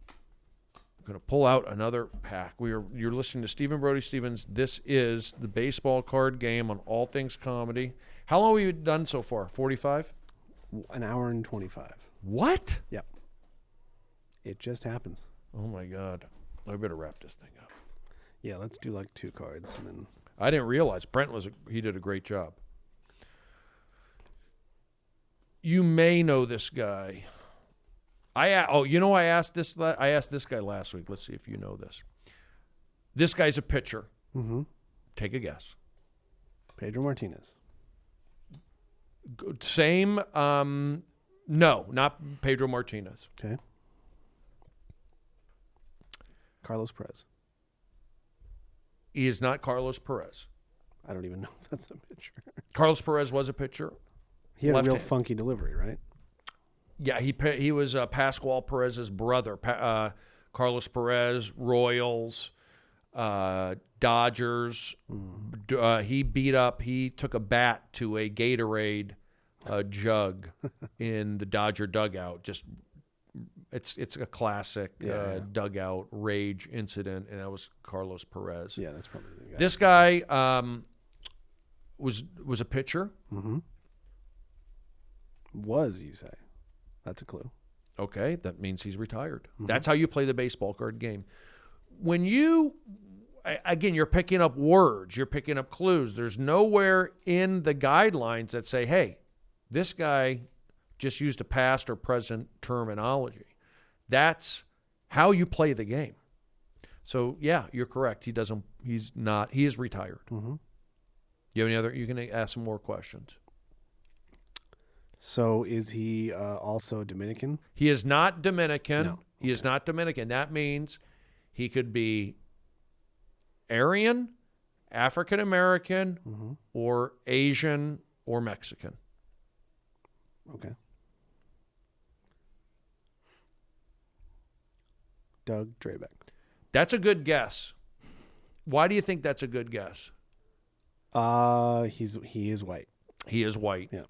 B: I'm going to pull out another pack. You're listening to Stephen Brody Stevens. This is the baseball card game on All Things Comedy. How long have we done so far? 45?
A: An hour and 25.
B: What?
A: Yep. It just happens.
B: Oh, my God. I better wrap this thing up.
A: Yeah, let's do like 2 cards and then.
B: I didn't realize Brent he did a great job. You may know this guy. I asked this guy last week. Let's see if you know this. This guy's a pitcher.
A: Mm-hmm.
B: Take a guess.
A: Pedro Martinez.
B: Same. No, not Pedro Martinez.
A: Okay. Carlos Perez.
B: He is not Carlos Perez.
A: I don't even know if that's a pitcher.
B: Carlos Perez was a pitcher.
A: He had a real
B: Left-hand.
A: funky delivery, right?
B: Yeah, he was Pascual Perez's brother. Carlos Perez, Royals, Dodgers. He took a bat to a Gatorade jug in the Dodger dugout. It's a classic dugout rage incident, and that was Carlos Perez.
A: Yeah, that's probably the guy.
B: This guy was a pitcher.
A: Mm-hmm. Was, you say? That's a clue.
B: Okay, that means he's retired.
A: Mm-hmm.
B: That's how you play the baseball card game. When you're picking up words, you're picking up clues. There's nowhere in the guidelines that say, hey, this guy just used a past or present terminology. That's how you play the game. So, yeah, you're correct. He is retired.
A: Mm-hmm.
B: You have any other? You can ask some more questions.
A: So is he also Dominican?
B: He is not Dominican.
A: No.
B: He is not Dominican. That means he could be Aryan, African American, or Asian, or Mexican.
A: Okay. Doug Drabeck.
B: That's a good guess. Why do you think that's a good guess?
A: He is white.
B: He is white.
A: Yeah.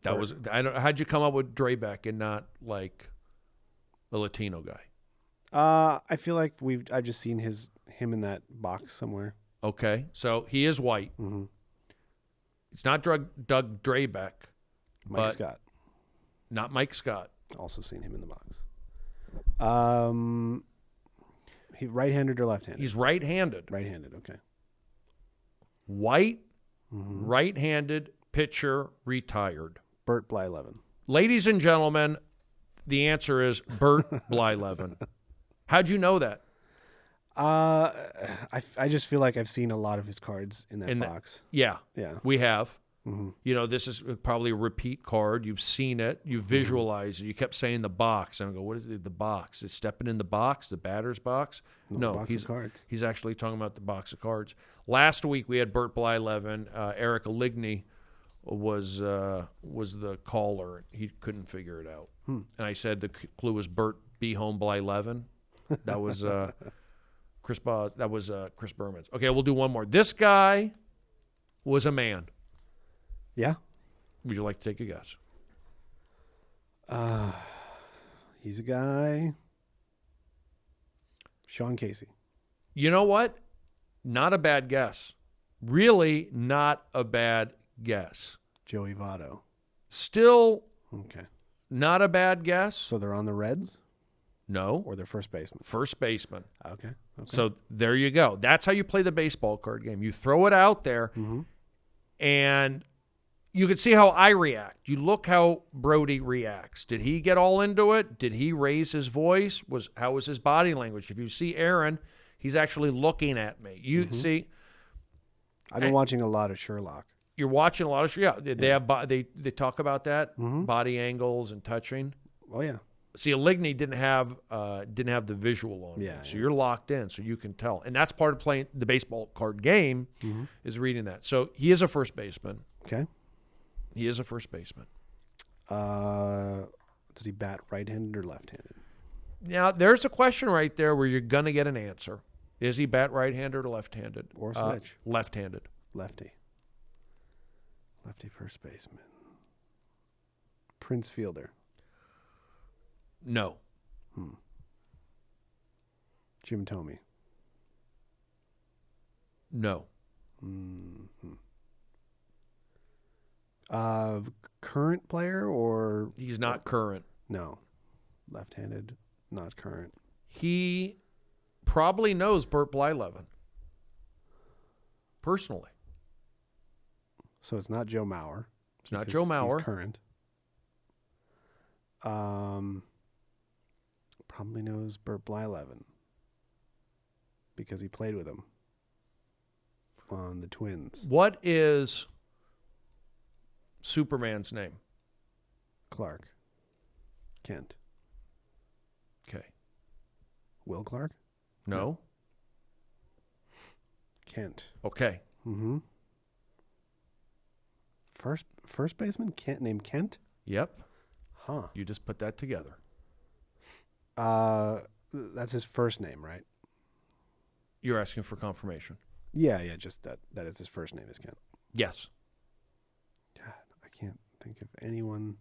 B: How'd you come up with Drabeck and not like a Latino guy?
A: I feel like I've just seen him in that box somewhere.
B: Okay, so he is white.
A: Mm-hmm.
B: It's not Doug Drabeck.
A: Mike Scott.
B: Not Mike Scott.
A: Also seen him in the box. He right-handed or left-handed?
B: He's right-handed.
A: Right-handed. Okay.
B: White, right-handed pitcher, retired.
A: Bert Blyleven.
B: Ladies and gentlemen, the answer is Bert Blyleven. How'd you know that?
A: I just feel like I've seen a lot of his cards in that box.
B: Yeah. We have.
A: Mm-hmm.
B: You know, this is probably a repeat card. You've seen it. You visualized it. You kept saying the box. And I go, what is it? The box. Is stepping in the box, the batter's box? No,
A: box of cards.
B: He's actually talking about the box of cards. Last week we had Bert Blyleven. Eric Aligney was the caller. He couldn't figure it out. And I said the clue was Bert B. Home Blyleven. That was Chris Berman's. Okay, we'll do one more. This guy was a man.
A: Yeah.
B: Would you like to take a guess?
A: He's a guy. Sean Casey.
B: You know what? Not a bad guess. Really not a bad guess.
A: Joey Votto.
B: Still
A: Okay.
B: not a bad guess.
A: So they're on the Reds?
B: No.
A: Or they're first baseman?
B: First baseman.
A: Okay.
B: So there you go. That's how you play the baseball card game. You throw it out there, and you can see how I react. You look how Brody reacts. Did he get all into it? Did he raise his voice? How was his body language? If you see Aaron, he's actually looking at me. You see,
A: I've been watching a lot of Sherlock.
B: You're watching a lot of They have they talk about that body angles and touching.
A: Oh yeah.
B: See, Aligney didn't have the visual on me, so you're locked in, so you can tell, and that's part of playing the baseball card game is reading that. So he is a first baseman.
A: Okay.
B: He is a first baseman.
A: Does he bat right-handed or left-handed?
B: Now, there's a question right there where you're going to get an answer. Is he bat right-handed or left-handed?
A: Or switch?
B: Left-handed.
A: Lefty first baseman. Prince Fielder.
B: No.
A: Jim Thome.
B: No.
A: Current player or?
B: He's not current.
A: No. Left-handed, not current.
B: He probably knows Bert Blyleven. Personally.
A: So it's not Joe Mauer.
B: It's not Joe Mauer.
A: He's current. Probably knows Bert Blyleven because he played with him on the Twins.
B: What is Superman's name?
A: Clark. Kent.
B: Okay.
A: Will Clark?
B: No.
A: Kent.
B: Okay.
A: Mm-hmm. First baseman named Kent?
B: Yep.
A: Huh.
B: You just put that together.
A: That's his first name, right?
B: You're asking for confirmation.
A: Yeah, just that is his first name is Kent.
B: Yes.
A: God, I can't think of anyone.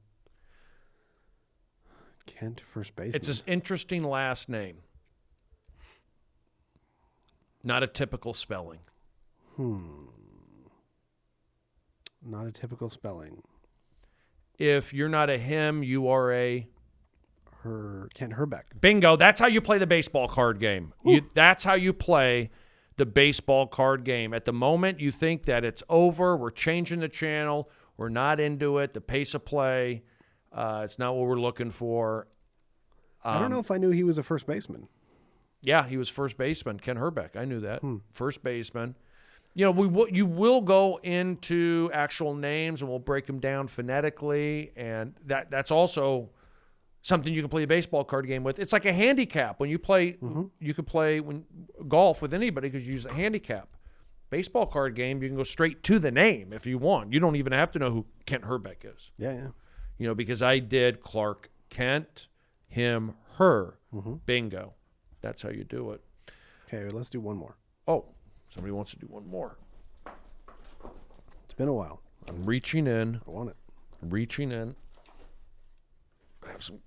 A: Kent, first baseman.
B: It's an interesting last name. Not a typical spelling.
A: Not a typical spelling.
B: If you're not a him, you are a...
A: Kent Herbeck.
B: Bingo. That's how you play the baseball card game. That's how you play the baseball card game. At the moment you think that it's over, we're changing the channel, we're not into it, the pace of play, it's not what we're looking for.
A: I don't know if I knew he was a first baseman.
B: Yeah, he was first baseman. Ken Herbeck. I knew that. First baseman. You know, you will go into actual names and we'll break them down phonetically, and that's also something you can play a baseball card game with. It's like a handicap. When you play, you can play golf with anybody because you use a handicap. Baseball card game, you can go straight to the name if you want. You don't even have to know who Kent Herbeck is.
A: Yeah.
B: You know, because I did Clark Kent, him, her. Bingo. That's how you do it.
A: Okay, let's do one more.
B: Oh, somebody wants to do one more.
A: It's been a while.
B: I'm reaching in.
A: I want it.
B: Reaching in. I have some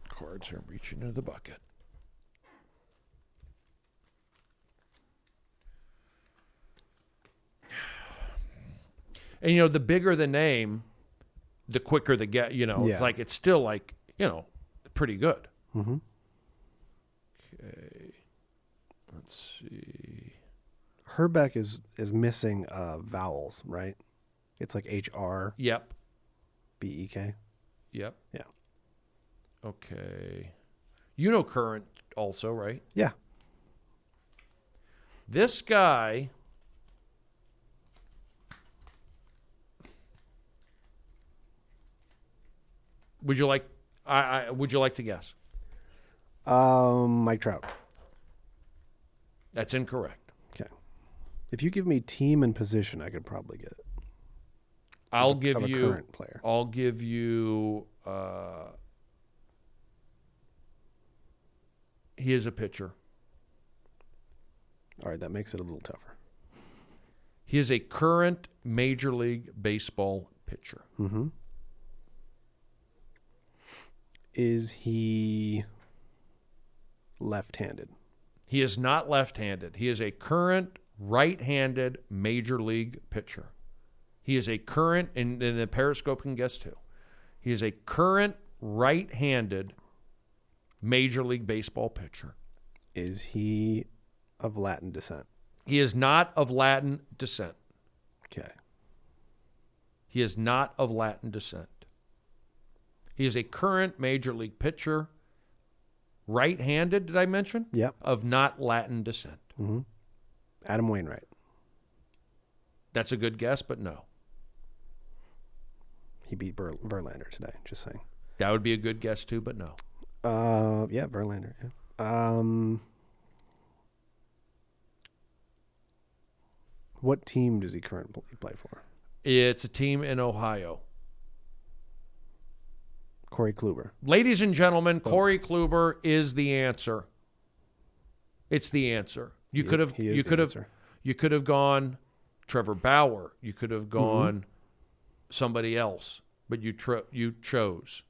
B: cards here. I'm reaching into the bucket. And, you know, the bigger the name, the quicker the get, you know,
A: Yeah.
B: it's like, it's still like, you know, pretty good.
A: Mm-hmm.
B: Okay. Let's see.
A: Herbeck is missing vowels, right? It's like HRBEK.
B: Yep. Yep.
A: Yeah.
B: Okay. You know Current also, right?
A: Yeah.
B: This guy... Would you like? Would you like to guess?
A: Mike Trout.
B: That's incorrect.
A: Okay. If you give me team and position, I could probably get it.
B: I'll give
A: a
B: you.
A: current player.
B: I'll give you. He is a pitcher.
A: All right, that makes it a little tougher.
B: He is a current Major League Baseball pitcher.
A: Mm-hmm. Is he left-handed?
B: He is not left-handed. He is a current right-handed Major League pitcher. He is a current, and the Periscope can guess too. He is a current right-handed Major League Baseball pitcher.
A: Is he of Latin descent?
B: He is not of Latin descent.
A: Okay.
B: He is not of Latin descent. He is a current Major League pitcher, right-handed, did I mention?
A: Yep.
B: Of not Latin descent.
A: Mm-hmm. Adam Wainwright.
B: That's a good guess, but no.
A: He beat Verlander today, just saying.
B: That would be a good guess too, but no.
A: Yeah, Verlander. Yeah. What team does he currently play for?
B: It's a team in Ohio.
A: Corey Kluber.
B: Ladies and gentlemen, Corey Kluber is the answer. It's the answer. You could have gone Trevor Bauer. You could have gone somebody else, but you chose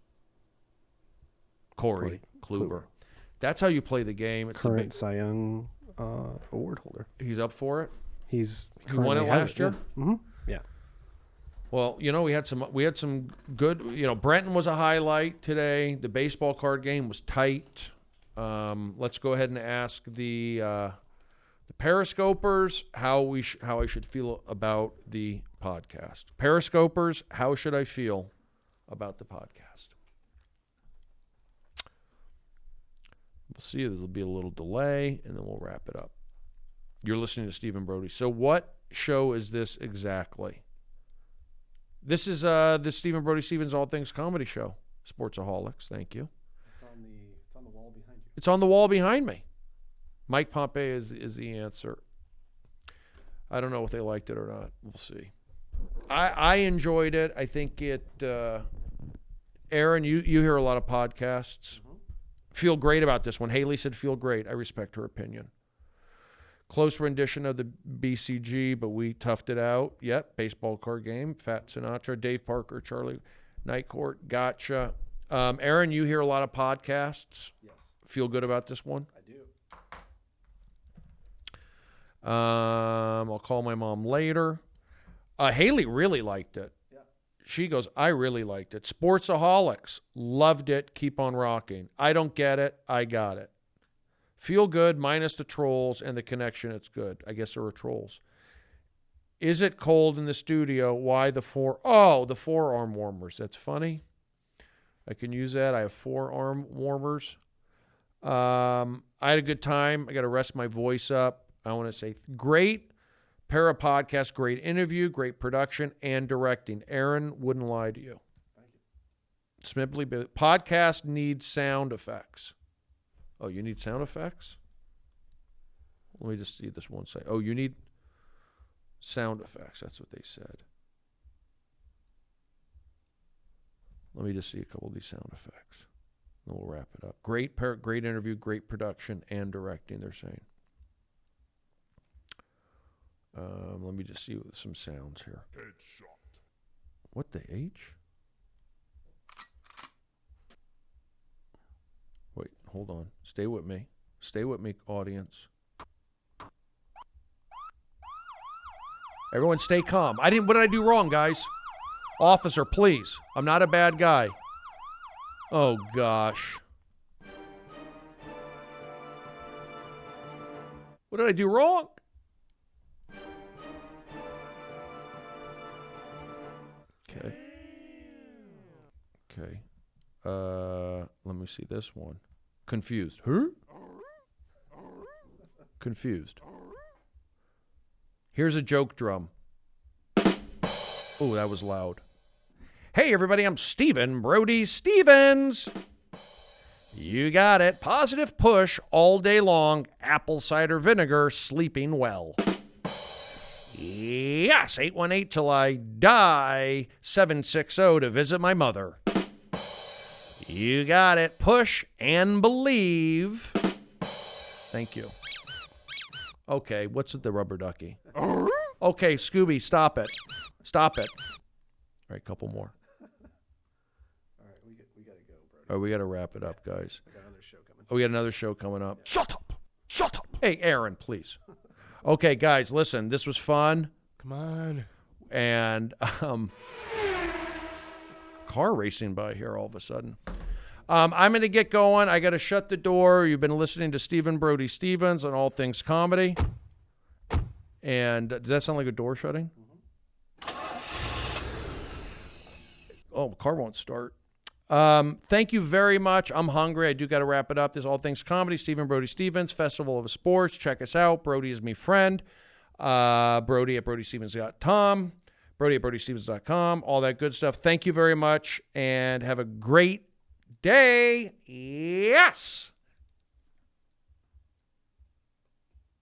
B: Corey Kluber. That's how you play the game. It's
A: current Cy Young award holder.
B: He's up for it.
A: He
B: won it last year.
A: Yeah. Mm-hmm. Yeah.
B: Well, you know, we had some good. You know, Brenton was a highlight today. The baseball card game was tight. Let's go ahead and ask the Periscopers how I should feel about the podcast. Periscopers, how should I feel about the podcast? We'll see. There'll be a little delay, and then we'll wrap it up. You're listening to Stephen Brody. So what show is this exactly? This is the Stephen Brody Stevens All Things Comedy Show. Sportsaholics, thank you.
A: It's on the wall behind you.
B: It's on the wall behind me. Mike Pompey is the answer. I don't know if they liked it or not. We'll see. I enjoyed it. I think it. Aaron, you hear a lot of podcasts. Feel great about this one. Haley said feel great. I respect her opinion. Close rendition of the BCG, but we toughed it out. Yep, baseball card game. Fat Sinatra, Dave Parker, Charlie Nightcourt. Gotcha. Aaron, you hear a lot of podcasts.
A: Yes.
B: Feel good about this one?
A: I do.
B: I'll call my mom later. Haley really liked it.
A: Yeah.
B: She goes, I really liked it. Sportsaholics, loved it. Keep on rocking. I don't get it. I got it. Feel good minus the trolls and the connection. It's good. I guess there are trolls. Is it cold in the studio? Why the the forearm warmers. That's funny. I can use that. I have forearm warmers. I had a good time. I got to rest my voice up. I want to say great Para podcast, great interview, great production, and directing. Aaron wouldn't lie to you.
A: Thank you.
B: Simply, podcast needs sound effects. Oh, you need sound effects? Let me just see this one say. Oh, you need sound effects. That's what they said. Let me just see a couple of these sound effects. Then we'll wrap it up. Great interview, great production and directing, they're saying. Let me just see some sounds here.
C: Headshot.
B: What the H? Wait, hold on. Stay with me. Stay with me, audience. Everyone stay calm. What did I do wrong, guys? Officer, please. I'm not a bad guy. Oh, gosh. What did I do wrong? Okay. Okay. Let me see this one. Confused. Huh? Confused. Here's a joke drum. Oh, that was loud. Hey, everybody, I'm Steven Brody Stevens. You got it. Positive push all day long. Apple cider vinegar, sleeping well. Yes, 818 till I die. 760 to visit my mother. You got it. Push and believe. Thank you. Okay, what's with the rubber ducky? Okay, Scooby, stop it. Stop it. All right, couple more.
A: All right, we got to go, Brody.
B: All right, we got to wrap it up, guys.
A: We got another show coming.
B: Oh, we got another show coming up.
C: Shut up. Shut up.
B: Hey, Aaron, please. Okay, guys, listen, this was fun.
C: Come on.
B: And car racing by here all of a sudden. I'm going to get going. I got to shut the door. You've been listening to Stephen Brody Stevens on All Things Comedy. And does that sound like a door shutting? Oh, car won't start. Thank you very much. I'm hungry. I do got to wrap it up. This is All Things Comedy, Stephen Brody Stevens, Festival of Sports. Check us out. Brody is me friend. Brody at BrodyStevens.com. Brody at BrodyStevens.com. All that good stuff. Thank you very much, and have a great day. Yes!